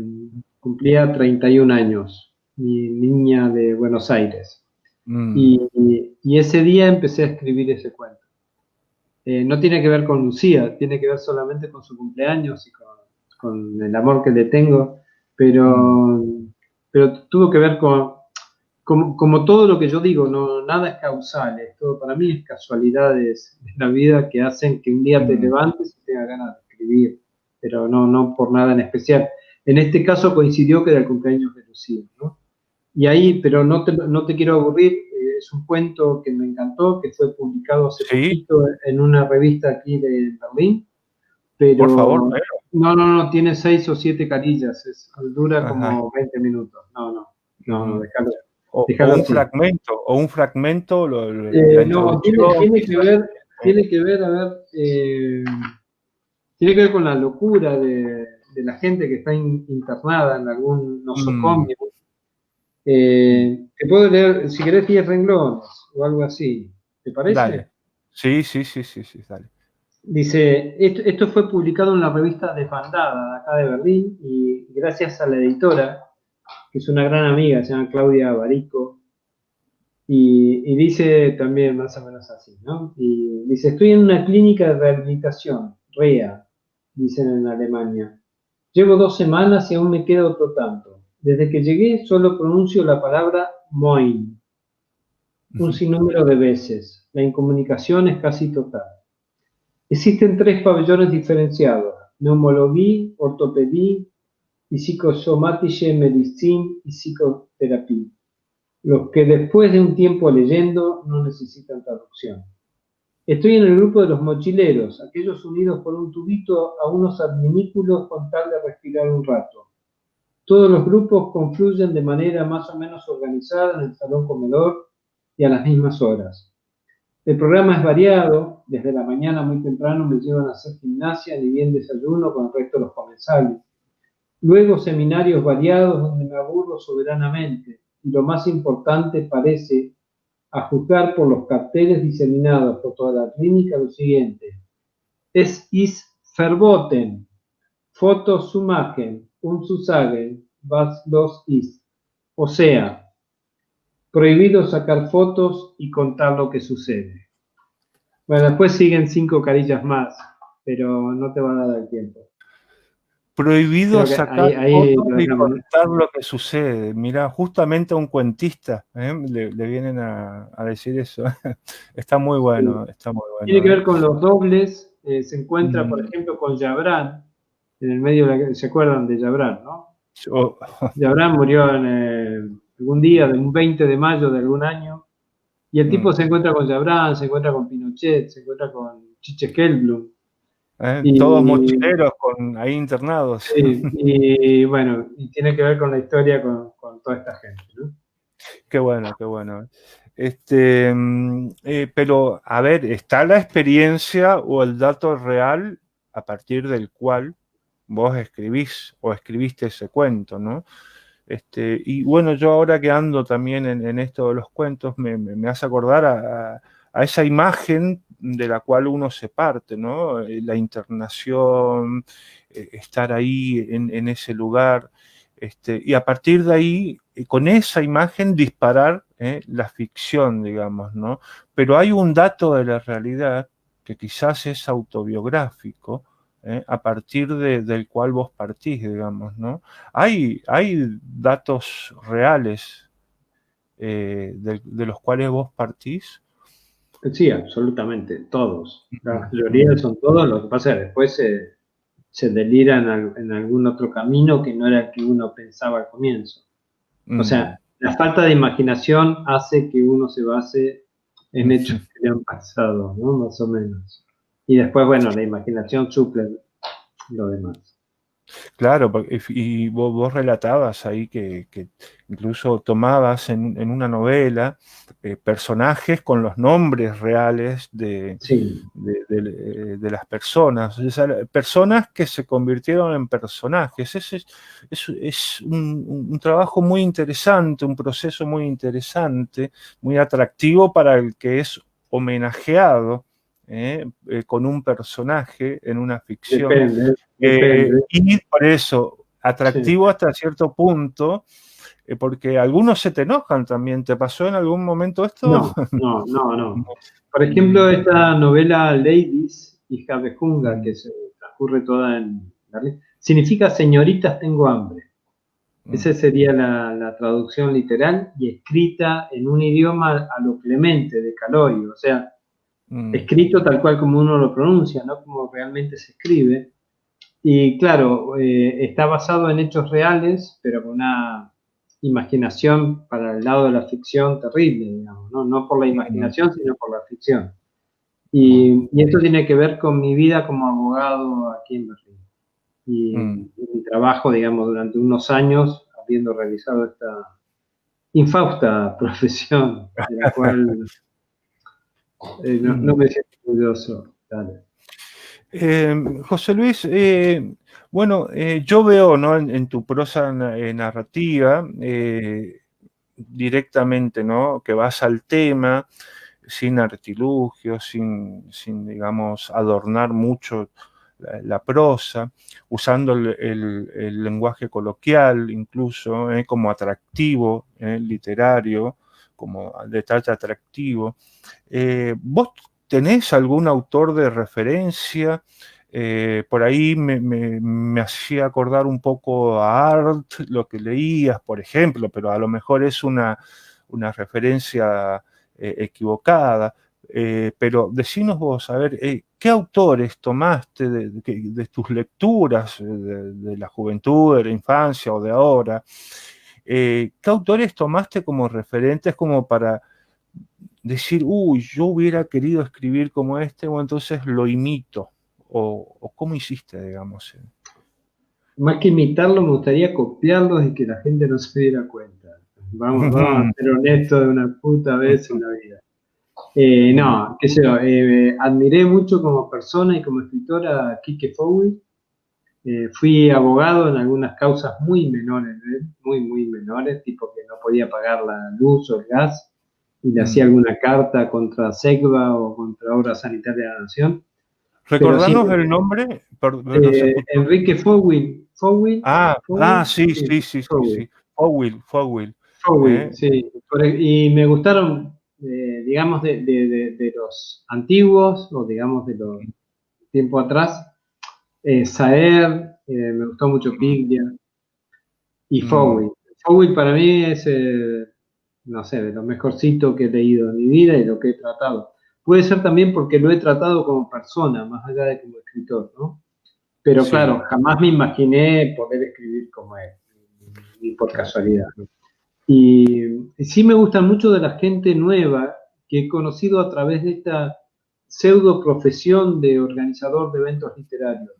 Cumplía 31 años, mi niña de Buenos Aires. Y ese día empecé a escribir ese cuento. No tiene que ver con Lucía, tiene que ver solamente con su cumpleaños y con el amor que le tengo, pero tuvo que ver como todo lo que yo digo, no, nada es causal, todo para mí es casualidades de la vida que hacen que un día te levantes y tengas ganas de escribir, pero no por nada en especial. En este caso coincidió que era el cumpleaños de Lucía, ¿no? Y ahí, pero no te quiero aburrir, es un cuento que me encantó, que fue publicado hace Sí, poquito en una revista aquí de Berlín, por favor. pero no, tiene 6 o 7 carillas, dura Ajá. como 20 minutos. No, O déjalo así. un fragmento, la No, introducción, quizás. tiene que ver, a ver, tiene que ver con la locura de la gente que está internada en algún nosocomio. Te puedo leer, si querés, 10 renglones o algo así. ¿Te parece? Dale. Sí, dale. Dice, esto fue publicado en la revista Desbandada, de acá de Berlín, y gracias a la editora, que es una gran amiga, se llama Claudia Barico, y dice también más o menos así, ¿no? Y dice, estoy en una clínica de rehabilitación, REA, dicen en Alemania. Llevo 2 semanas y aún me queda otro tanto. Desde que llegué solo pronuncio la palabra Moin un sinnúmero de veces. La incomunicación es casi total. Existen 3 pabellones diferenciados: neumología, ortopedia y psicosomatische Medizin y psicoterapia, los que después de un tiempo leyendo no necesitan traducción. Estoy en el grupo de los mochileros, aquellos unidos por un tubito a unos adminículos con tal de respirar un rato. Todos los grupos confluyen de manera más o menos organizada en el salón comedor y a las mismas horas. El programa es variado, desde la mañana muy temprano me llevan a hacer gimnasia, ni bien desayuno con el resto de los comensales. Luego seminarios variados donde me aburro soberanamente, y lo más importante parece, a juzgar por los carteles diseminados por toda la clínica, lo siguiente: Es ist verboten, Fotos zu machen und zu sagen, was los ist. O sea, prohibido sacar fotos y contar lo que sucede. Bueno, después siguen 5 carillas más, pero no te van a dar el tiempo. Prohibido Creo que sacar ahí fotos lo y dejamos, ¿no? contar lo que sucede. Mirá, justamente a un cuentista le vienen a decir eso. Está muy Sí. bueno, está muy Tiene que bueno. ver con los dobles. Se encuentra, por Mm, ejemplo, con Jabran, en el medio de ¿se acuerdan de Jabran, no? yo- Jabran murió en algún día, de un 20 de mayo de algún año, y el tipo mm, se encuentra con Jabran, se encuentra con Pinochet, se encuentra con Chiche Hellblum, todos y, mochileros ahí internados. y bueno, y tiene que ver con la historia con toda esta gente, ¿no? Qué bueno, qué bueno. Pero, a ver, ¿está la experiencia o el dato real a partir del cual vos escribís o escribiste ese cuento, ¿no? Y bueno, yo ahora que ando también en esto de los cuentos, me hace acordar a esa imagen de la cual uno se parte, ¿no? La internación, estar ahí en ese lugar, y a partir de ahí, con esa imagen, disparar la ficción, digamos, ¿no? Pero hay un dato de la realidad que quizás es autobiográfico, a partir del cual vos partís, digamos, ¿no? Hay datos reales de los cuales vos partís. Sí, absolutamente, todos. La mayoría Mm, son todos, lo que pasa es que después se deliran en algún otro camino que no era el que uno pensaba al comienzo. O mm, sea, la falta de imaginación hace que uno se base en hechos mm. que le han pasado, ¿no? Más o menos. Y después, bueno, la imaginación suple lo demás. Claro, y vos relatabas ahí que incluso tomabas en una novela personajes con los nombres reales Sí, de las personas, o sea, personas que se convirtieron en personajes. Es un trabajo muy interesante, un proceso muy interesante, muy atractivo para el que es homenajeado con un personaje en una ficción. depende, depende. Y por eso, Sí. atractivo hasta cierto punto, porque algunos se te enojan también. ¿Te pasó en algún momento esto? No, no, no, no. Por ejemplo, Mm, esta novela Ladies, hija de Junga, que mm, se transcurre toda en Berlín, significa señoritas tengo hambre. mm, Esa sería la traducción literal y escrita en un idioma a lo Clemente de Caloy, o sea, mm, escrito tal cual como uno lo pronuncia, no como realmente se escribe. Y claro, está basado en hechos reales, pero con una imaginación para el lado de la ficción terrible, digamos, ¿no? No por la mm, imaginación, sino por la ficción. mm, Y esto tiene que ver con mi vida como abogado aquí en Berlín. mm, Y mi trabajo, digamos, durante unos años, habiendo realizado esta infausta profesión, de la cual no mm. me siento orgulloso. Dale. José Luis, bueno, yo veo, ¿no? En tu prosa narrativa, directamente, ¿no? Que vas al tema, sin artilugios, digamos, adornar mucho la prosa, usando el lenguaje coloquial incluso, como atractivo, literario, como detalle atractivo. ¿Vos tenés algún autor de referencia? Por ahí me hacía acordar un poco a Art, lo que leías, por ejemplo, pero a lo mejor es una referencia equivocada. Pero decinos vos, a ver, ¿qué autores tomaste de tus lecturas de la juventud, de la infancia o de ahora? ¿Qué autores tomaste como referentes como para decir, uy, yo hubiera querido escribir como este, o entonces lo imito? ¿O cómo hiciste, digamos? Más que imitarlo, me gustaría copiarlos y que la gente no se diera cuenta. Vamos a ser honestos de una puta vez en la vida. No, qué sé yo, admiré mucho como persona y como escritora a Kike Fowey. Fui abogado en algunas causas muy menores, muy, muy menores, tipo que no podía pagar la luz o el gas, y le hacía alguna carta contra SEGBA o contra Obra Sanitaria de la Nación. Pero Recordanos siempre, el nombre, no se escuchó. Enrique Fowey, Fowey, Fowey, Sí, sí, sí, sí, sí, Fowey. sí. Fowil. Howie, sí. Y me gustaron, digamos, de los antiguos, o digamos de los tiempo atrás, Saer, me gustó mucho Piglia, y Mm, Fowl. Fowl para mí es, no sé, de lo mejorcito que he leído en mi vida y lo que he tratado. Puede ser también porque lo he tratado como persona, más allá de como escritor, ¿no? Pero sí, claro, jamás me imaginé poder escribir como él, ni por claro. casualidad. Y sí me gusta mucho de la gente nueva que he conocido a través de esta pseudo profesión de organizador de eventos literarios.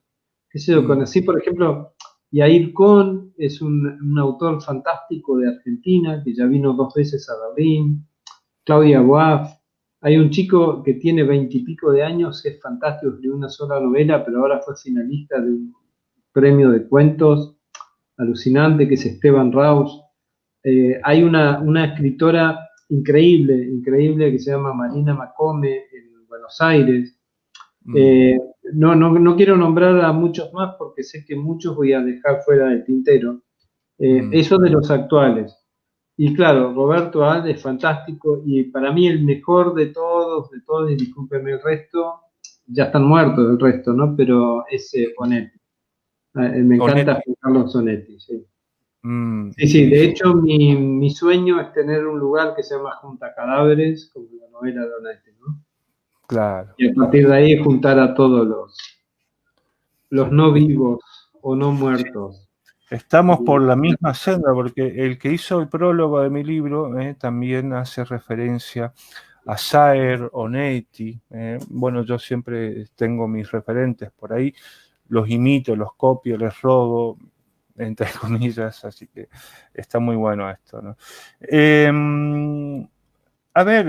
Qué sé yo, Mm, conocí, por ejemplo, Yair Cohn, es un autor fantástico de Argentina, que ya vino 2 veces a Berlín. Claudia Boaf. Hay un chico que tiene 20 y pico de años, es fantástico, escribió una sola novela, pero ahora fue finalista de un premio de cuentos alucinante, que es Esteban Raus. Hay una escritora increíble, increíble, que se llama Marina Macome, en Buenos Aires. mm, Eh, no quiero nombrar a muchos más porque sé que muchos voy a dejar fuera del tintero. mm. Eso de los actuales. Y claro, Roberto Alde es fantástico y para mí el mejor de todos, y discúlpenme el resto, ya están muertos el resto, ¿no? Pero ese Bonetti. Me encanta Onetti. Juan Carlos Sonetti, sí. Sí, sí, Sí, de sí, hecho mi sueño es tener un lugar que se llama Junta Cadáveres, como la novela de Onetti, ¿no? claro, Y a partir claro. de ahí juntar a todos los no Es- vivos o no muertos. Estamos por Y, la misma senda, porque el que hizo el prólogo de mi libro también hace referencia a Saer, Onetti. Bueno, yo siempre tengo mis referentes por ahí, los imito, los copio, les robo, entre comillas, así que está muy bueno esto, ¿no? A ver,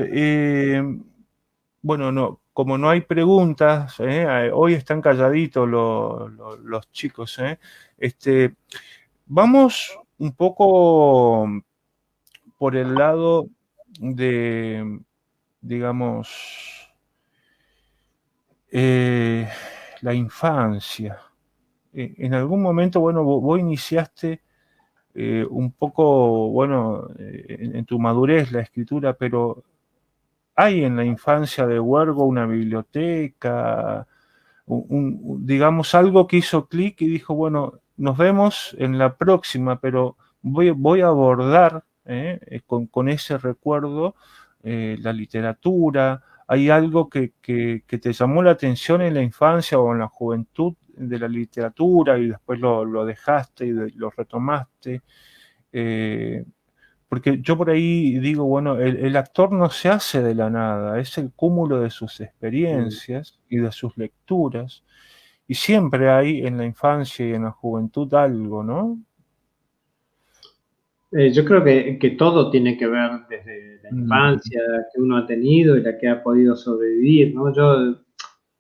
bueno, no, como no hay preguntas, hoy están calladitos los chicos, este, vamos un poco por el lado de, digamos, eh, la infancia. En algún momento, bueno, vos iniciaste un poco, bueno, en tu madurez la escritura, pero ¿hay en la infancia de Huergo una biblioteca, digamos, algo que hizo clic y dijo, bueno, nos vemos en la próxima, pero voy a abordar con ese recuerdo la literatura? ¿Hay algo que te llamó la atención en la infancia o en la juventud de la literatura y después lo dejaste y lo retomaste? Eh, Porque yo por ahí digo, bueno, el actor no se hace de la nada, es el cúmulo de sus experiencias y de sus lecturas, y siempre hay en la infancia y en la juventud algo, ¿no? yo creo que todo tiene que ver desde la Mm, infancia que uno ha tenido y la que ha podido sobrevivir, ¿no? Yo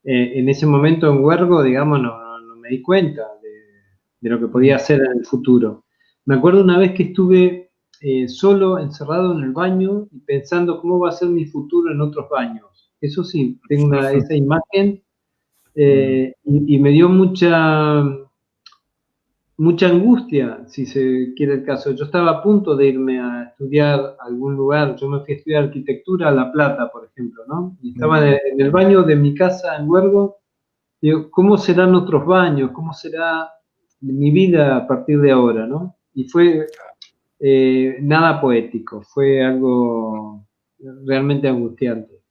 en ese momento en Huergo, digamos, no me di cuenta de lo que podía mm, hacer en el futuro. Me acuerdo una vez que estuve solo, encerrado en el baño y pensando cómo va a ser mi futuro en otros baños. Eso sí, tengo esa imagen mm, y me dio mucha angustia, si se quiere el caso. Yo estaba a punto de irme a estudiar a algún lugar. Yo me fui a estudiar arquitectura a La Plata, por ejemplo, ¿no? Y estaba mm, en el baño de mi casa en Huergo. Digo, ¿cómo serán otros baños? ¿Cómo será mi vida a partir de ahora, no? Y fue nada poético, fue algo realmente angustiante.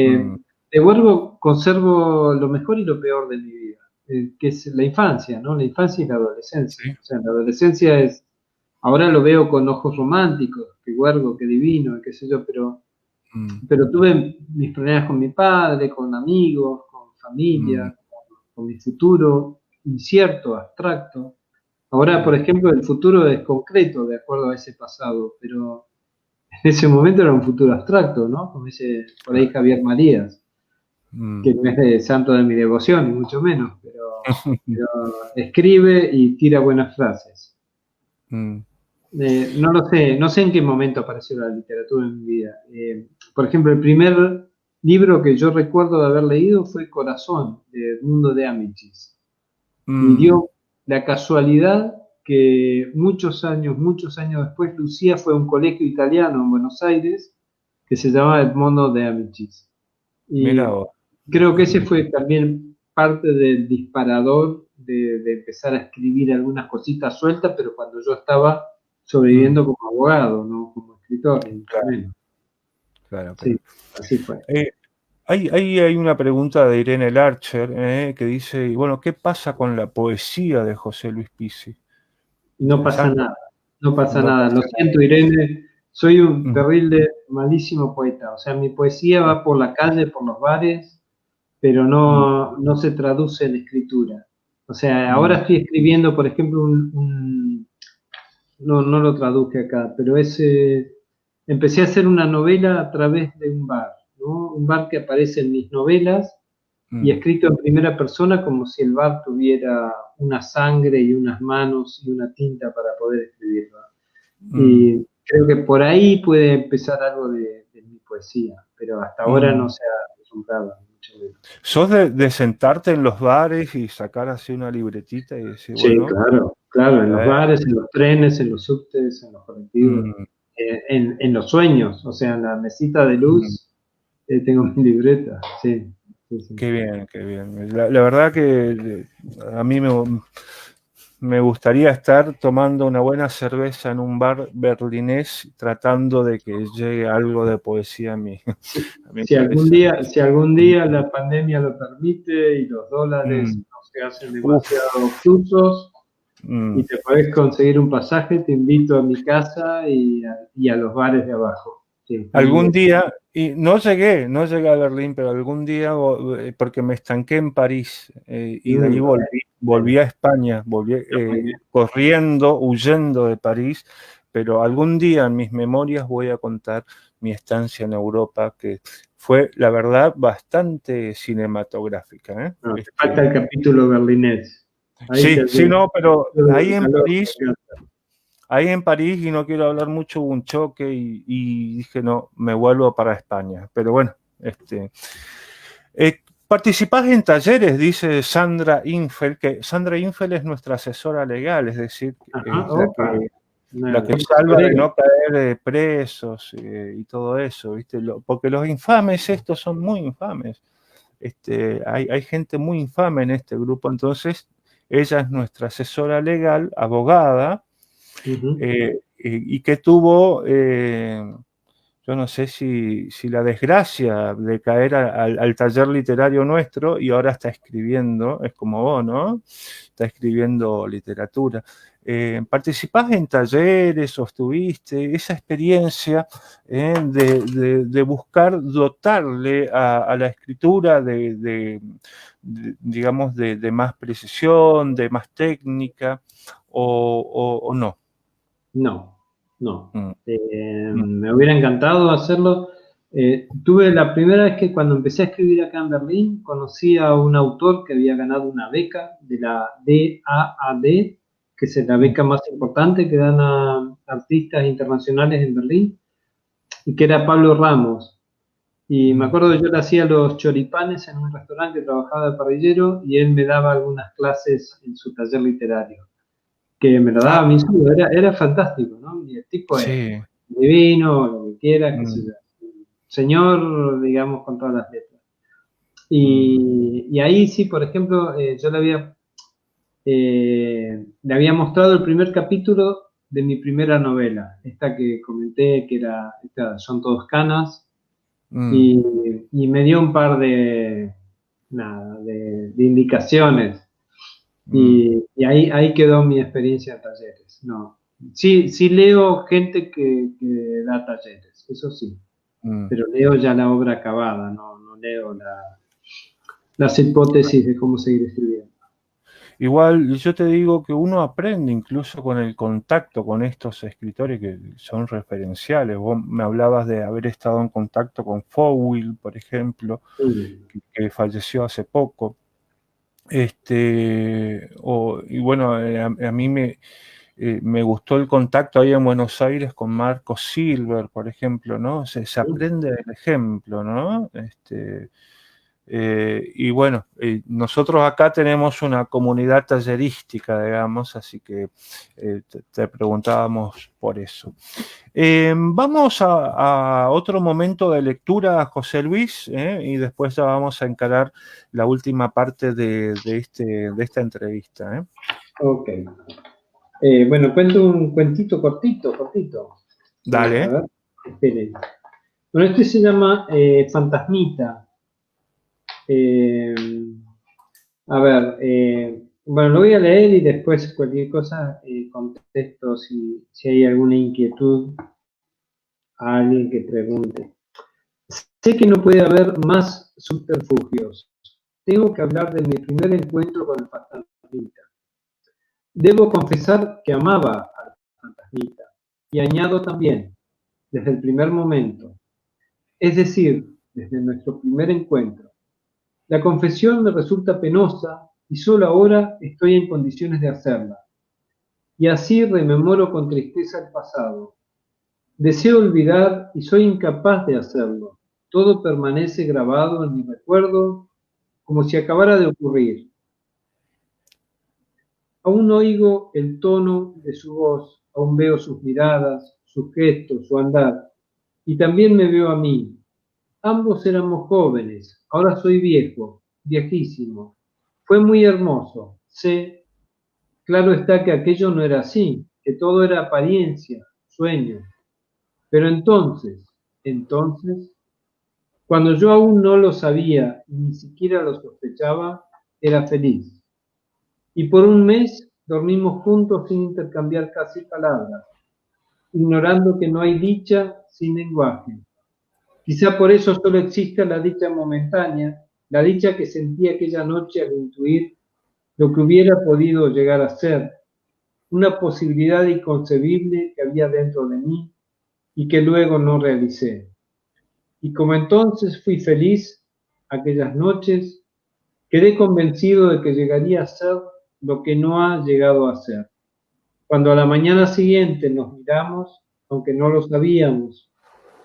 mm, De Huergo conservo lo mejor y lo peor de mi vida, que es la infancia, ¿no? La infancia y la adolescencia. sí, O sea, la adolescencia es, ahora lo veo con ojos románticos, que Huergo, qué divino, qué sé yo, mm, pero tuve mis problemas con mi padre, con amigos, con mm, familia, con mi futuro incierto, abstracto. Ahora, por mm, ejemplo, el futuro es concreto de acuerdo a ese pasado, pero en ese momento era un futuro abstracto, ¿no? Como dice por ahí claro, Javier Marías, que mm, no es de santo de mi devoción, ni mucho menos, pero escribe y tira buenas frases. mm, No lo sé, no sé en qué momento apareció la literatura en mi vida. Por ejemplo, el primer libro que yo recuerdo de haber leído fue Corazón, de Edmundo de Amichis. Y mm, dio la casualidad que muchos años después, Lucía fue a un colegio italiano en Buenos Aires que se llamaba Edmondo de Amicis. Mira Y vos. creo que ese fue también parte del disparador de empezar a escribir algunas cositas sueltas, pero cuando yo estaba sobreviviendo como abogado, no como escritor, ni mucho Claro, menos. claro, Sí, claro. así fue. Hay una pregunta de Irene Larcher, que dice, y bueno, ¿qué pasa con la poesía de José Luis Pizzi? No pasa Interesante. nada, no pasa No nada. pasa Lo siento, Irene, soy un nada. terrible, malísimo poeta. O sea, mi poesía va por la calle, por los bares, pero Mm, no se traduce en escritura. O sea, ahora mm, estoy escribiendo, por ejemplo, no lo traduje acá, pero empecé a hacer una novela a través de un bar, ¿no? Un bar que aparece en mis novelas y mm, escrito en primera persona como si el bar tuviera una sangre y unas manos y una tinta para poder escribirlo. mm, Y creo que por ahí puede empezar algo de mi poesía, pero hasta ahora no mm. se ha resultado, mucho menos. ¿Sos de sentarte en los bares y sacar así una libretita y decir, Sí, bueno, claro, claro, en los eh, bares, en los trenes, en los subtes, en los colectivos, mm, en los sueños, o sea, en la mesita de mm, luz tengo mi libreta, sí, sí, sí. qué bien, qué bien. La verdad que a mí me gustaría estar tomando una buena cerveza en un bar berlinés tratando de que llegue algo de poesía a mi, Si, a mi cabeza. si algún día la pandemia lo permite y los dólares Mm, no se hacen demasiado uf, obtusos y mm. te podés conseguir un pasaje, te invito a mi casa y a los bares de abajo. Sí, no hay Algún ningún día, y no llegué a Berlín, pero algún día, porque me estanqué en París, y de ahí problema. volví a España, volví Muy bien. corriendo, huyendo de París, pero algún día en mis memorias voy a contar mi estancia en Europa, que fue, la verdad, bastante cinematográfica, ¿eh? No, te falta el capítulo berlinés. Ahí te Sí, sí, ayudo. no, pero El calor me encanta. ahí en París, y no quiero hablar mucho, hubo un choque y dije, no, me vuelvo para España. Pero bueno, participás en talleres, dice Sandra Infel, que Sandra Infel es nuestra asesora legal, es decir, Ajá, es opa. la Una que salva de asesoría. no caer presos, y todo eso, ¿viste? Porque los infames estos son muy infames. Hay gente muy infame en este grupo, entonces ella es nuestra asesora legal, abogada, Ujú. y que tuvo, yo no sé si la desgracia de caer al taller literario nuestro, y ahora está escribiendo, es como vos, ¿no? Está escribiendo literatura. ¿Participás en talleres o estuviste esa experiencia, de buscar dotarle a la escritura digamos, de más precisión, de más técnica, o no? No, no. Mm, mm, Me hubiera encantado hacerlo. Tuve la primera vez que cuando empecé a escribir acá en Berlín, conocí a un autor que había ganado una beca de la DAAD, que es la mm, beca más importante que dan a artistas internacionales en Berlín, y que era Pablo Ramos. Y me mm. acuerdo que yo le hacía los choripanes en un restaurante que trabajaba de parrillero y él me daba algunas clases en su taller literario, que me lo daba a Ah, mí solo, era fantástico, ¿no? Y el tipo es sí. divino, lo que quiera, qué sé Mm, yo. Señor, digamos, con todas las letras. mm, Y ahí sí, por ejemplo, yo le había mostrado el primer capítulo de mi primera novela, esta que comenté, que era, Son todos canas, mm, y, y me dio un par de indicaciones. mm, Y ahí quedó mi experiencia en talleres. No. Sí, sí leo gente que da talleres, eso sí, mm. pero leo ya la obra acabada, no leo las hipótesis de cómo seguir escribiendo. Igual yo te digo que uno aprende incluso con el contacto con estos escritores que son referenciales. Vos me hablabas de haber estado en contacto con Fowell, por ejemplo, Mm, que falleció hace poco. Y bueno, a mí me gustó el contacto ahí en Buenos Aires con Marco Silver, por ejemplo, ¿no? Se mm. aprende del ejemplo, ¿no? Y bueno, nosotros acá tenemos una comunidad tallerística, digamos, así que te preguntábamos por eso. Vamos a otro momento de lectura, José Luis, y después ya vamos a encarar la última parte de esta entrevista. Ok. Bueno, cuento un cuentito cortito. A Dale. ver, esperen. Bueno, este se llama Fantasmita. Eh, a ver, bueno, lo voy a leer y después cualquier cosa contesto si hay alguna inquietud a alguien que pregunte. Sé que no puede haber más subterfugios. Tengo que hablar de mi primer encuentro con el fantasmita. Debo confesar que amaba al fantasmita y añado también, desde el primer momento, es decir, desde nuestro primer encuentro. La confesión me resulta penosa y solo ahora estoy en condiciones de hacerla. Y así rememoro con tristeza el pasado. Deseo olvidar y soy incapaz de hacerlo. Todo permanece grabado en mi recuerdo como si acabara de ocurrir. Aún oigo el tono de su voz, aún veo sus miradas, sus gestos, su andar, y también me veo a mí. Ambos éramos jóvenes, ahora soy viejo, viejísimo. Fue muy hermoso, sé, claro está que aquello no era así, que todo era apariencia, sueño. Pero entonces, cuando yo aún no lo sabía y ni siquiera lo sospechaba, era feliz. Y por un mes dormimos juntos sin intercambiar casi palabras, ignorando que no hay dicha sin lenguaje. Quizá por eso solo exista la dicha momentánea, la dicha que sentí aquella noche al intuir lo que hubiera podido llegar a ser, una posibilidad inconcebible que había dentro de mí y que luego no realicé. Y como entonces fui feliz aquellas noches, quedé convencido de que llegaría a ser lo que no ha llegado a ser. Cuando a la mañana siguiente nos miramos, aunque no lo sabíamos,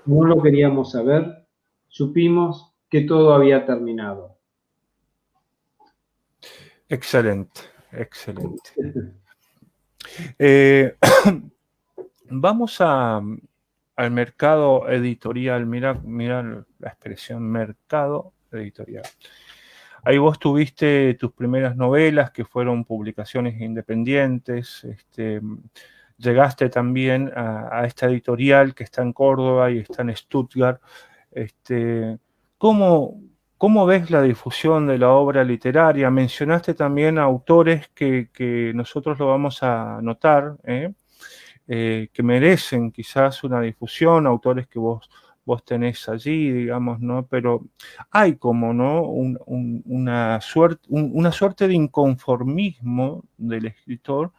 no lo queríamos saber, supimos que todo había terminado. Excelente, excelente. Eh, vamos al mercado editorial. Mira la expresión mercado editorial. Ahí vos tuviste tus primeras novelas que fueron publicaciones independientes. Llegaste también a esta editorial que está en Córdoba y está en Stuttgart. ¿Cómo, ¿Cómo ves la difusión de la obra literaria? Mencionaste también autores que nosotros lo vamos a anotar, que merecen quizás una difusión, autores que vos tenés allí, digamos, ¿no? Pero hay como, ¿no? Una suerte de inconformismo del escritor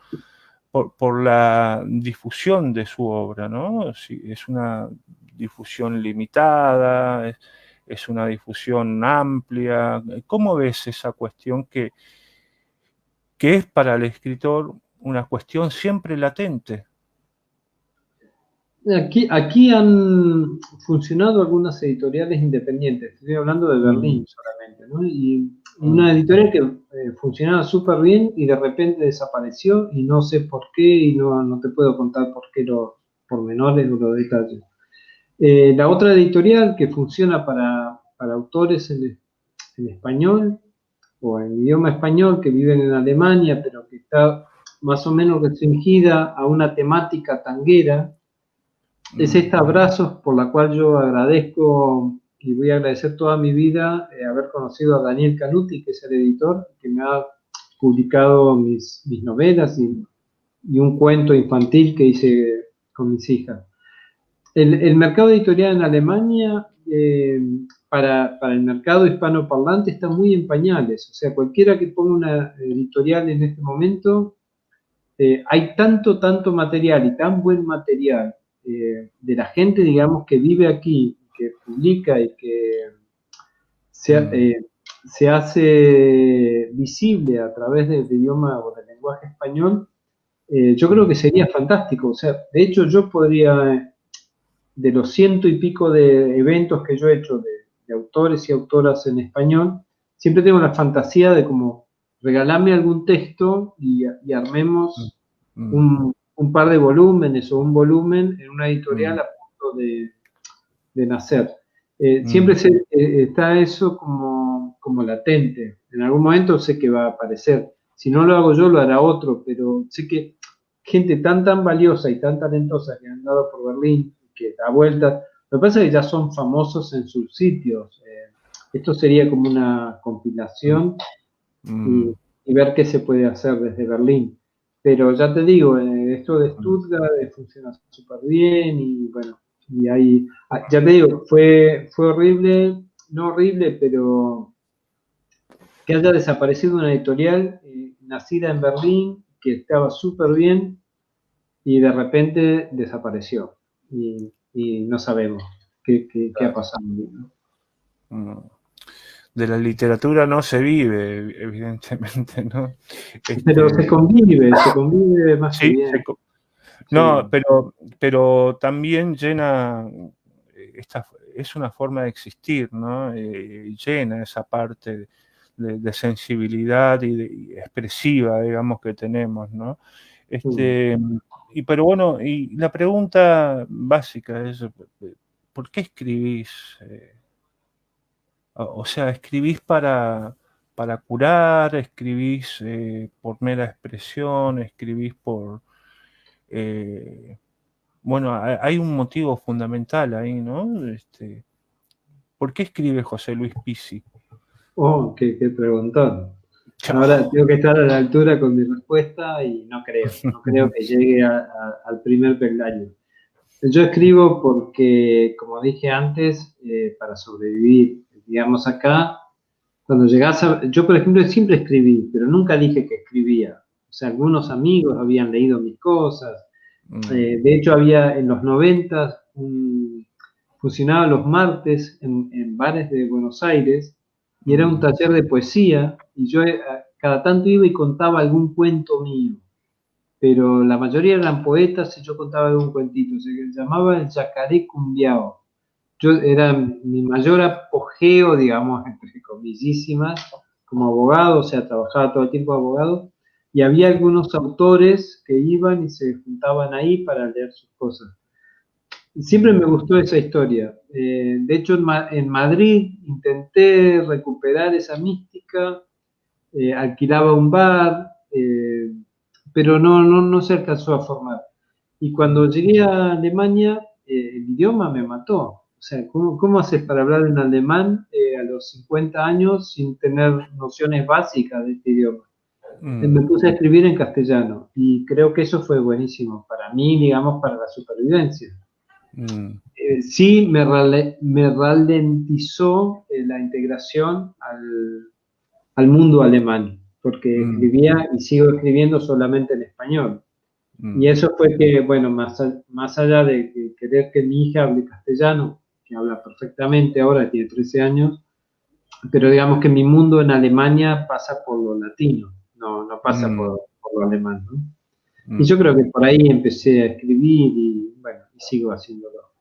por la difusión de su obra, ¿no? Si es una difusión limitada, es una difusión amplia. ¿Cómo ves esa cuestión que es para el escritor una cuestión siempre latente? Aquí han funcionado algunas editoriales independientes, estoy hablando de Berlín solamente, ¿no? Y una editorial que funcionaba súper bien y de repente desapareció y no sé por qué y no te puedo contar por qué los pormenores o los detalles. La otra editorial que funciona para autores en español o en idioma español que viven en Alemania, pero que está más o menos restringida a una temática tanguera, es esta Abrazos, por la cual yo agradezco y voy a agradecer toda mi vida haber conocido a Daniel Canuti, que es el editor, que me ha publicado mis novelas y un cuento infantil que hice con mis hijas. El mercado editorial en Alemania, para el mercado hispanoparlante, está muy en pañales. O sea, cualquiera que ponga una editorial en este momento, hay tanto material y tan buen material de la gente, digamos, que vive aquí, que publica y que se hace visible a través del idioma o del lenguaje español. Yo creo que sería fantástico. O sea, de hecho, yo podría, de los ciento y pico de eventos que yo he hecho de de autores y autoras en español, siempre tengo la fantasía de como regalarme algún texto y armemos un par de volúmenes o un volumen en una editorial a punto de nacer. Siempre está eso como latente. En algún momento sé que va a aparecer. Si no lo hago yo, lo hará otro, pero sé que gente tan valiosa y tan talentosa que han dado por Berlín, que da vueltas, lo que pasa es que ya son famosos en sus sitios. Esto sería como una compilación y ver qué se puede hacer desde Berlín. Pero ya te digo, esto de Stuttgart funciona súper bien y bueno, y ahí, ya te digo, fue horrible, no horrible, pero que haya desaparecido una editorial nacida en Berlín, que estaba súper bien y de repente desapareció y no sabemos qué ha pasado, ¿no? De la literatura no se vive, evidentemente, ¿no? Pero se convive más que Sí, bien. no, Sí. pero también llena, es una forma de existir, ¿no? Llena esa parte de sensibilidad y expresiva, digamos, que tenemos, ¿no? Pero bueno, y la pregunta básica es, ¿por qué escribís? O sea, ¿escribís para curar? ¿Escribís por mera expresión? ¿Escribís por... bueno, hay un motivo fundamental ahí, ¿no? ¿Por qué escribe José Luis Pizzi? Oh, qué preguntón. Chao. Ahora tengo que estar a la altura con mi respuesta y no creo que llegue al primer peldaño. Yo escribo porque, como dije antes, para sobrevivir. Digamos acá, cuando llegás yo, por ejemplo, siempre escribí, pero nunca dije que escribía. O sea, algunos amigos habían leído mis cosas. De hecho, había en los 90 funcionaba los martes en bares de Buenos Aires y era un taller de poesía y yo cada tanto iba y contaba algún cuento mío, pero la mayoría eran poetas y yo contaba algún cuentito. Se llamaba El Yacaré Cumbiao. Era mi mayor apogeo, digamos, entre comillísimas, como abogado, o sea, trabajaba todo el tiempo de abogado, y había algunos autores que iban y se juntaban ahí para leer sus cosas. Siempre me gustó esa historia. De hecho, en Madrid intenté recuperar esa mística, alquilaba un bar, pero no se alcanzó a formar. Y cuando llegué a Alemania, el idioma me mató. O sea, ¿cómo haces para hablar en alemán a los 50 años sin tener nociones básicas de este idioma? Me puse a escribir en castellano y creo que eso fue buenísimo para mí, digamos, para la supervivencia. Sí, me ralentizó la integración al mundo alemán, porque escribía y sigo escribiendo solamente en español. Y eso fue que, bueno, más allá de querer que mi hija hable castellano, que habla perfectamente ahora, tiene 13 años, pero digamos que mi mundo en Alemania pasa por lo latino, no pasa por lo alemán, ¿no? Y yo creo que por ahí empecé a escribir y, bueno, y sigo haciéndolo.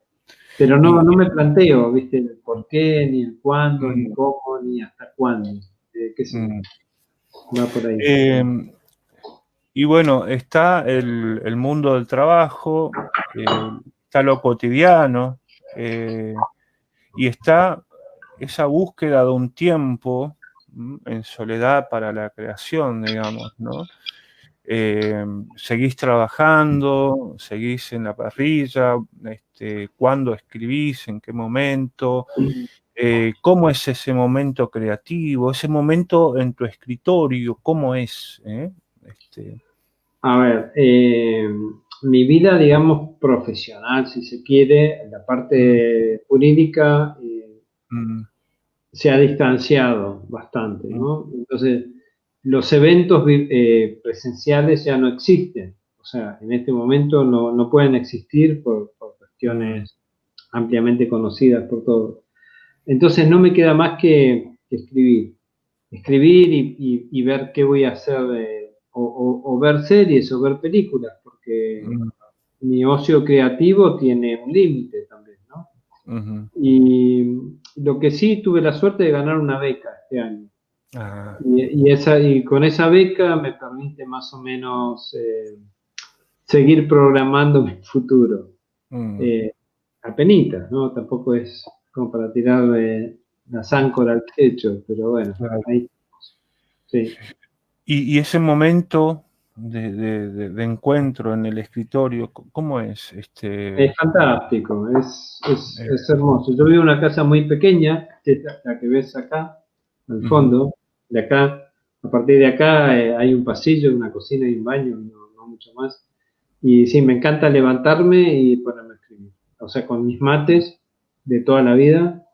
Pero no me planteo, ¿viste? El por qué, ni el cuándo, ni cómo, ni hasta cuándo. ¿Qué sé yo? Va por ahí. Y bueno, está el mundo del trabajo, está lo cotidiano, y está esa búsqueda de un tiempo en soledad para la creación, digamos, ¿no? Seguís trabajando, seguís en la parrilla, ¿cuándo escribís? ¿En qué momento? ¿Cómo es ese momento creativo? Ese momento en tu escritorio, ¿cómo es? A ver, mi vida, digamos, profesional, si se quiere, la parte jurídica se ha distanciado bastante, ¿no? Entonces, los eventos presenciales ya no existen. O sea, en este momento no pueden existir por cuestiones ampliamente conocidas por todos. Entonces, no me queda más que escribir. Escribir y ver qué voy a hacer, o ver series o ver películas, porque mi ocio creativo tiene un límite también, ¿no? Lo que sí tuve la suerte de ganar una beca este año. Ah, Y con esa beca me permite más o menos seguir programando mi futuro. mm, Eh, Apenitas, ¿no? Tampoco es como para tirarle las áncoras al techo, pero bueno, claro. ahí sí. Y ese momento de encuentro en el escritorio, ¿cómo es? Es fantástico, Eh, es hermoso. Yo vivo en una casa muy pequeña, que es la que ves acá, al ujú, fondo. De acá, a partir de acá hay un pasillo, una cocina y un baño, no mucho más. Y sí, me encanta levantarme y ponerme a escribir. O sea, con mis mates de toda la vida.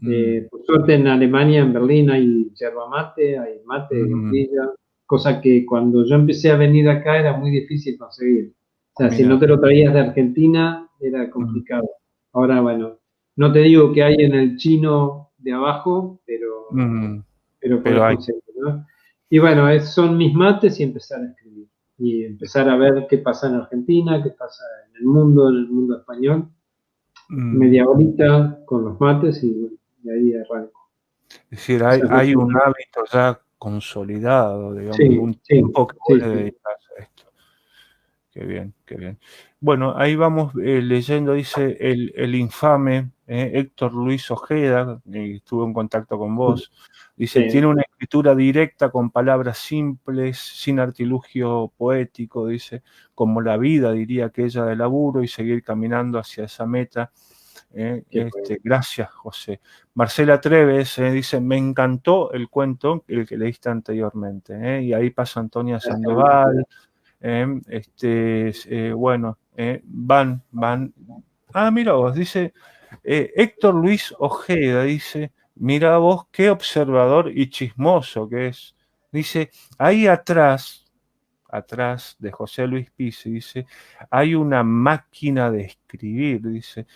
mm, Por suerte en Alemania, en Berlín, hay yerba mate, hay mate de mm, bombilla, cosa que cuando yo empecé a venir acá era muy difícil conseguir. O sea, si no mira, te lo traías de Argentina, era mm, complicado. Ahora, bueno, no te digo que hay en el chino de abajo, mm, pero podés pero hay. conseguir, ¿no? Y bueno, son mis mates y empezar a escribir. Y empezar a ver qué pasa en Argentina, qué pasa en el mundo español. mm, Media horita con los mates y, bueno, y ahí arranco. Es decir, Esa es mi hay un rutina. hábito ya consolidado, digamos, Sí, un sí, tiempo que vos sí, le sí. dedicás a esto. Qué bien, qué bien. Bueno, ahí vamos leyendo, dice el infame Héctor Luis Ojeda, estuvo en contacto con vos, dice, tiene Sí, una escritura directa con palabras simples, sin artilugio poético, dice, como la vida, diría aquella de laburo y seguir caminando hacia esa meta. qué bueno. Gracias, José. Marcela Treves dice, me encantó el cuento, el que leíste anteriormente. Y ahí pasa Antonia Gracias, Marcela. Sandoval. Bueno, van. Ah, mira vos, dice Héctor Luis Ojeda, dice, mira vos qué observador y chismoso que es. Dice, ahí atrás de José Luis Pizzi, dice, hay una máquina de escribir, dice.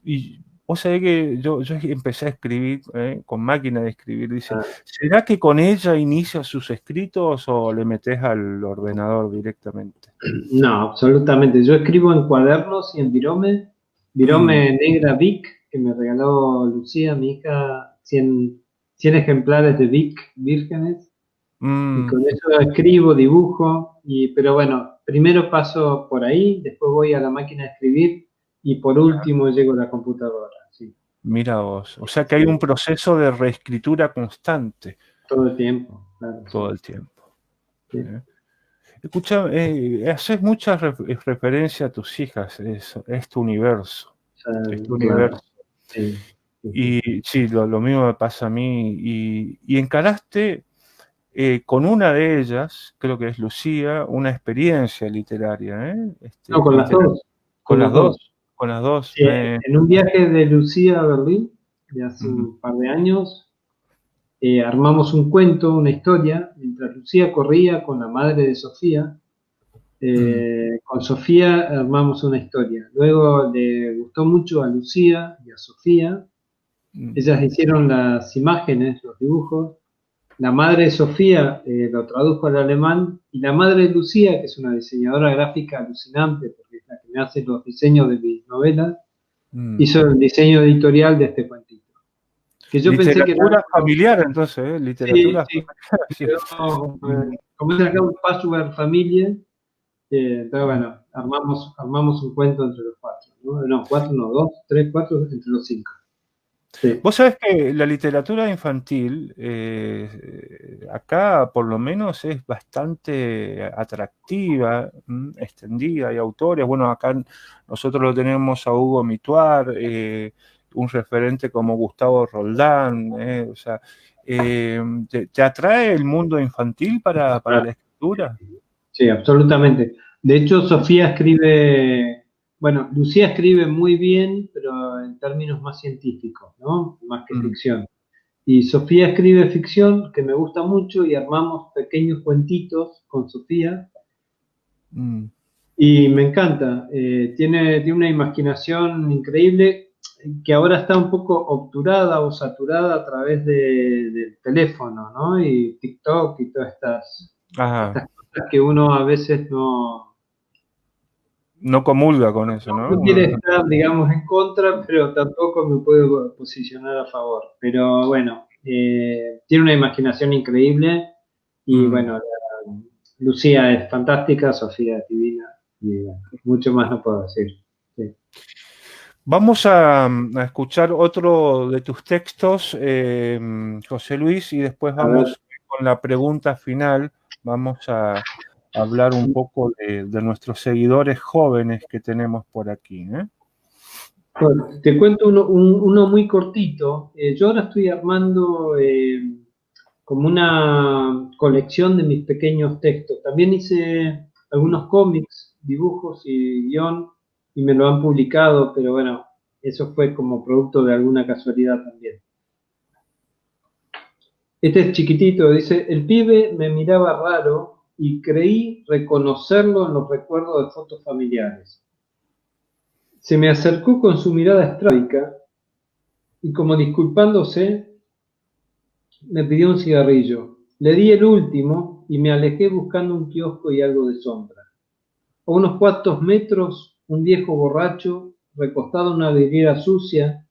Y vos sabés que yo empecé a escribir con máquina de escribir, dice, Ah, ¿será que con ella inicia sus escritos o le metes al ordenador directamente? no, absolutamente. Yo escribo en cuadernos y en virome, Mm, virome negra Vic, que me regaló Lucía, mi hija, 100 ejemplares de Vic vírgenes, y mm, con eso escribo, dibujo, pero bueno, primero paso por ahí, después voy a la máquina de escribir y por último llego a la computadora, sí, mira vos, o sea que hay un sí, proceso de reescritura constante todo el tiempo, claro, todo sí, el tiempo. sí. ¿Eh? Escucha, haces mucha referencia a tus hijas, es tu universo, es tu universo. Claro, sí, sí, sí. Y sí, lo mismo me pasa a mí. Y encaraste con una de ellas, creo que es Lucía, una experiencia literaria, No, con las dos, con con las las dos. dos, con las dos. Sí, en un viaje de Lucía a Berlín, de hace Mm, un par de años, armamos un cuento, una historia, mientras Lucía corría con la madre de Sofía. mm, Con Sofía armamos una historia. Luego le gustó mucho a Lucía y a Sofía. mm, Ellas hicieron las imágenes, los dibujos. La madre de Sofía lo tradujo al alemán y la madre de Lucía, que es una diseñadora gráfica alucinante, porque es la que me hace los diseños de mis novelas, mm. hizo el diseño editorial de este cuentito. Que yo pensé que era Literatura algo, familiar, entonces, sí, literatura sí, familiar, me sí. quedó, Mm, como es acá un patchwork familia, entonces mm. bueno, armamos un cuento entre los cuatro, ¿no? No, cuatro, no, dos, tres, cuatro, entre los cinco. Sí, Vos sabés que la literatura infantil, acá por lo menos es bastante atractiva, extendida, hay autores, bueno, acá nosotros lo tenemos a Hugo Mituar, un referente como Gustavo Roldán, o sea, ¿te atrae el mundo infantil para ah, la escritura? sí, absolutamente. De hecho, Sofía escribe, bueno, Lucía escribe muy bien, pero en términos más científicos, ¿no? Más que Mm, ficción. Y Sofía escribe ficción que me gusta mucho y armamos pequeños cuentitos con Sofía mm, y me encanta. Tiene una imaginación increíble que ahora está un poco obturada o saturada a través del teléfono, ¿no? Y TikTok y todas ajá, estas cosas que uno a veces no, no comulga con eso, No ¿no? quiere estar, digamos, en contra, pero tampoco me puedo posicionar a favor. Pero bueno, tiene una imaginación increíble y Mm. bueno, Lucía es fantástica, Sofía es divina y bueno, mucho más no puedo decir. Sí. Vamos a escuchar otro de tus textos, José Luis, y después A ver, vamos con la pregunta final. Vamos a hablar un poco de nuestros seguidores jóvenes que tenemos por aquí, ¿eh? bueno, te cuento uno muy cortito. Yo ahora estoy armando como una colección de mis pequeños textos. También hice algunos cómics, dibujos y guión, y me lo han publicado, pero bueno, eso fue como producto de alguna casualidad también. Este es chiquitito, dice, el pibe me miraba raro y creí reconocerlo en los recuerdos de fotos familiares. Se me acercó con su mirada estrábica y como disculpándose, me pidió un cigarrillo. Le di el último y me alejé buscando un kiosco y algo de sombra. A unos cuantos metros, un viejo borracho, recostado en una vidriera sucia,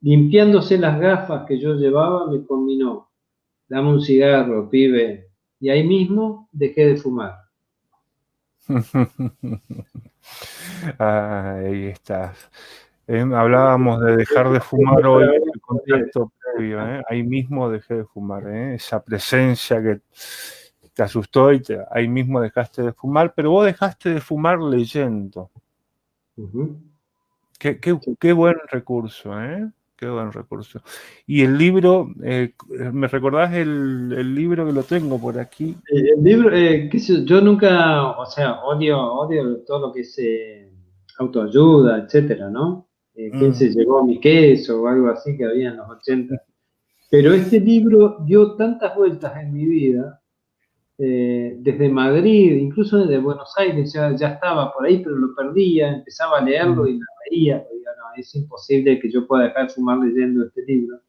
limpiándose las gafas que yo llevaba, me conminó. Dame un cigarro, pibe. Y ahí mismo dejé de fumar. Ahí estás. Hablábamos de dejar de fumar hoy en el contacto previo, ¿eh? Ahí mismo dejé de fumar, ¿eh? Esa presencia que te asustó y ahí mismo dejaste de fumar, pero vos dejaste de fumar leyendo. Ujú. Qué buen recurso, ¿eh? Qué buen recurso. Y el libro, ¿me recordás el libro que lo tengo por aquí? El libro, qué sé yo nunca, o sea, odio todo lo que es autoayuda, etcétera, ¿no? ¿Quién Mm. se llevó mi queso o algo así que había en los 80? Pero este libro dio tantas vueltas en mi vida, desde Madrid, incluso desde Buenos Aires, ya estaba por ahí, pero lo perdía, empezaba a leerlo Mm. y lo veía, y digo, no, es imposible que yo pueda dejar de fumar leyendo este libro.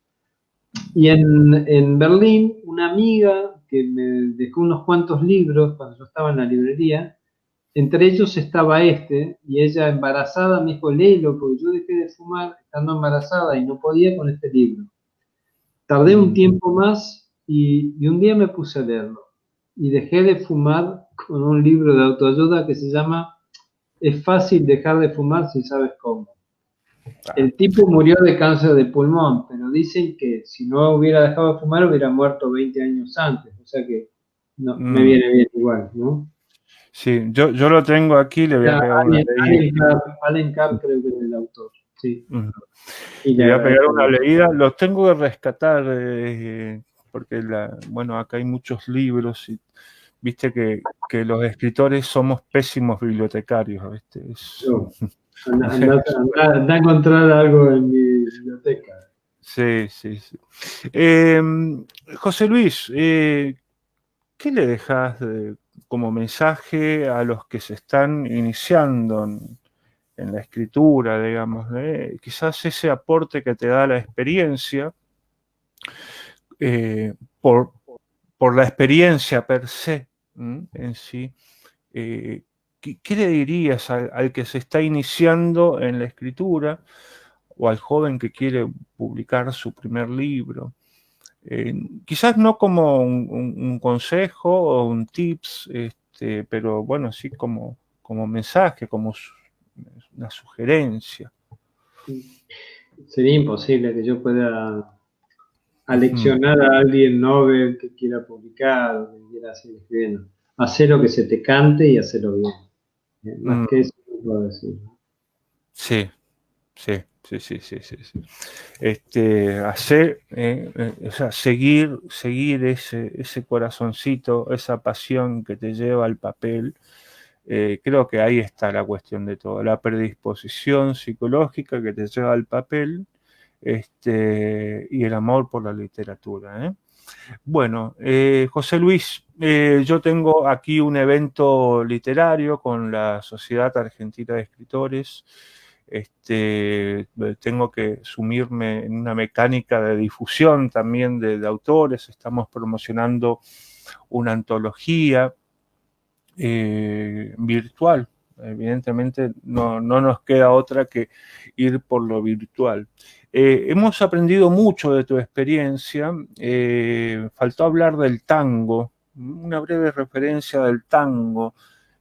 Y en Berlín, una amiga que me dejó unos cuantos libros cuando yo estaba en la librería, entre ellos estaba este, y ella embarazada me dijo, léelo, porque yo dejé de fumar estando embarazada y no podía con este libro. Tardé un Mm. tiempo más y un día me puse a leerlo. Y dejé de fumar con un libro de autoayuda que se llama Es fácil dejar de fumar si sabes cómo. Ah. El tipo murió de cáncer de pulmón, pero dicen que si no hubiera dejado de fumar hubiera muerto 20 años antes. O sea que no, me Mm. viene bien igual, ¿no? Sí, yo lo tengo aquí, le voy a Era pegar una leída. Allen Carr creo que es el autor, sí. Mm. Y Le le voy a pegar agradezco una mucho. leída. Los tengo que rescatar, porque bueno, acá hay muchos libros y viste que los escritores somos pésimos bibliotecarios, ¿viste? Yo, anda a encontrar algo en mi biblioteca. Sí, sí, sí. Eh, José Luis, ¿qué le dejas como mensaje a los que se están iniciando en la escritura, digamos, quizás ese aporte que te da la experiencia, eh, por, por la experiencia per se, en sí, ¿qué le dirías al que se está iniciando en la escritura o al joven que quiere publicar su primer libro? Quizás no como un consejo o un tips, pero bueno, sí como mensaje, como una sugerencia. Sería imposible que yo pueda Ujú. aleccionar a alguien Nobel que quiera publicar o que quiera seguir escribiendo. Hacer lo que se te cante y hacerlo bien. Más Mm. que eso no puedo decir. Sí, sí, sí, sí, sí, sí, sí. O sea, seguir ese corazoncito, esa pasión que te lleva al papel. Creo que ahí está la cuestión de todo, la predisposición psicológica que te lleva al papel, y el amor por la literatura, ¿eh? Bueno, José Luis, yo tengo aquí un evento literario con la Sociedad Argentina de Escritores. Tengo que sumirme en una mecánica de difusión también de autores. Estamos promocionando una antología virtual evidentemente no nos queda otra que ir por lo virtual. Hemos aprendido mucho de tu experiencia. Faltó hablar del tango, una breve referencia del tango.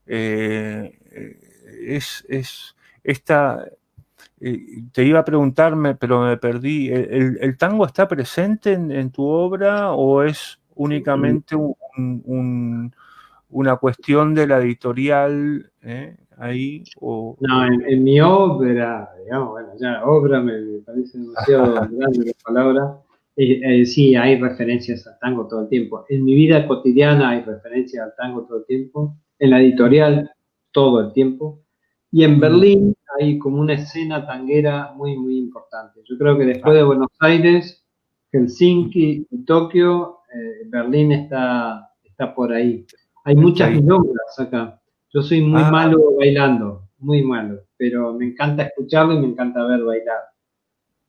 Es esta, te iba a preguntarme, pero me perdí. ¿El tango está presente en tu obra o es únicamente una cuestión de la editorial ahí? No, en mi obra, digamos, bueno, ya obra me parece demasiado grande la palabra. Sí, hay referencias al tango todo el tiempo. En mi vida cotidiana hay referencias al tango todo el tiempo. En la editorial todo el tiempo. Y en Berlín hay como una escena tanguera muy, muy importante. Yo creo que después de Buenos Aires, Helsinki y Tokio, Berlín está por ahí. Hay muchas milongas acá. Yo soy muy malo bailando, muy malo, pero me encanta escucharlo y me encanta ver bailar.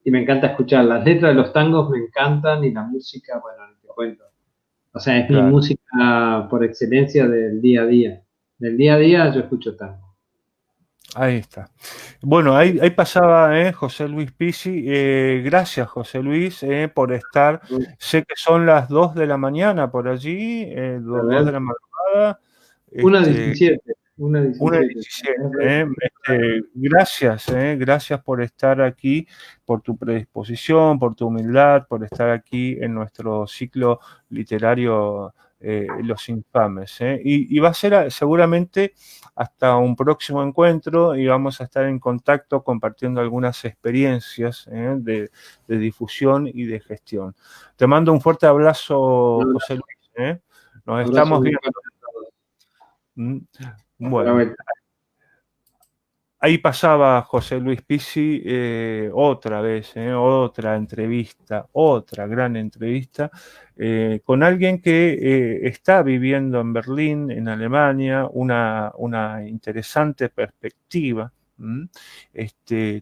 Y me encanta escuchar. Las letras de los tangos me encantan y la música, bueno, no te cuento. O sea, es mi Claro. música por excelencia del día a día. Del día a día yo escucho tango. Ahí está. Bueno, ahí pasaba José Luis Pizzi. Gracias, José Luis, por estar. Sé que son las 2 de la mañana por allí, A 2 ver, de la madrugada. una Este, 17, una 17. 1:17. Gracias por estar aquí, por tu predisposición, por tu humildad, por estar aquí en nuestro ciclo literario Los Infames. Y va a ser seguramente hasta un próximo encuentro y vamos a estar en contacto compartiendo algunas experiencias de difusión y de gestión. Te mando un fuerte abrazo, Un José Luis. Nos abrazo estamos muy viendo. fuerte a todos. Hasta la Bueno. vuelta. Ahí pasaba José Luis Pizzi, otra vez, otra entrevista, otra gran entrevista, con alguien que está viviendo en Berlín, en Alemania, una interesante perspectiva.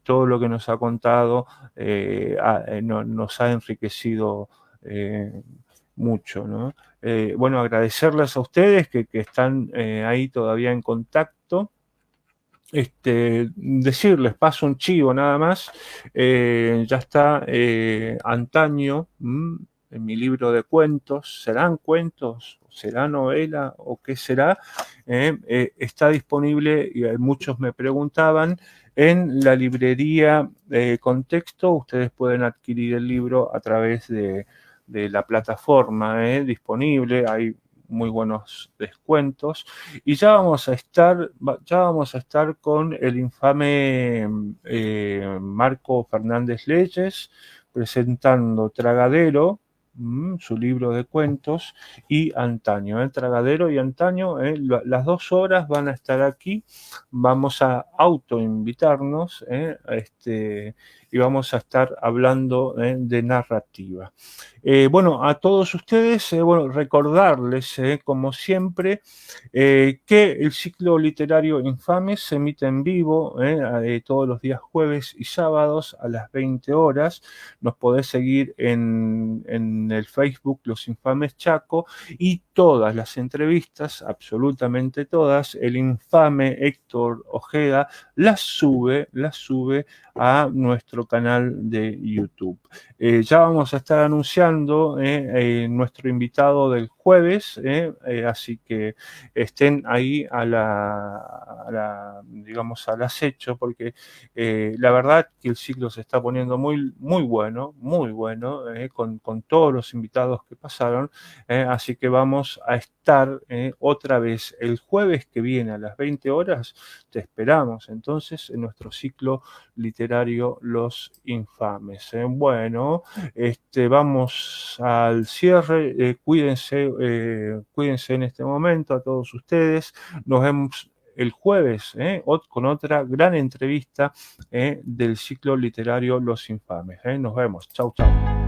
Todo lo que nos ha contado nos ha enriquecido mucho, ¿no? Bueno, agradecerles a ustedes que están ahí todavía en contacto. Decirles, paso un chivo nada más, ya está Antaño, en mi libro de cuentos. ¿Serán cuentos? ¿Será novela? ¿O qué será? Está disponible, y muchos me preguntaban, en la librería Contexto. Ustedes pueden adquirir el libro a través de la plataforma disponible. Hay muy buenos descuentos. Y ya vamos a estar con el infame Marco Fernández Leyes presentando Tragadero, su libro de cuentos, y Antaño. Tragadero y Antaño, las 2 horas van a estar aquí. Vamos a autoinvitarnos y vamos a estar hablando de narrativa. Bueno, a todos ustedes, recordarles, como siempre, que el ciclo literario Infames se emite en vivo todos los días jueves y sábados a las 20 horas. Nos podés seguir en el Facebook Los Infames Chaco, y todas las entrevistas, absolutamente todas, el infame Héctor Ojeda las sube a nuestro canal de YouTube. Ya vamos a estar anunciando nuestro invitado del jueves, así que estén ahí digamos, al acecho, porque la verdad que el ciclo se está poniendo muy, muy bueno, con todos los invitados que pasaron, así que vamos a estar otra vez el jueves que viene a las 20 horas. Te esperamos entonces en nuestro ciclo literario Los Infames. Bueno, vamos al cierre. Cuídense en este momento a todos ustedes. Nos vemos el jueves con otra gran entrevista del ciclo literario Los Infames. Nos vemos. Chau, chau.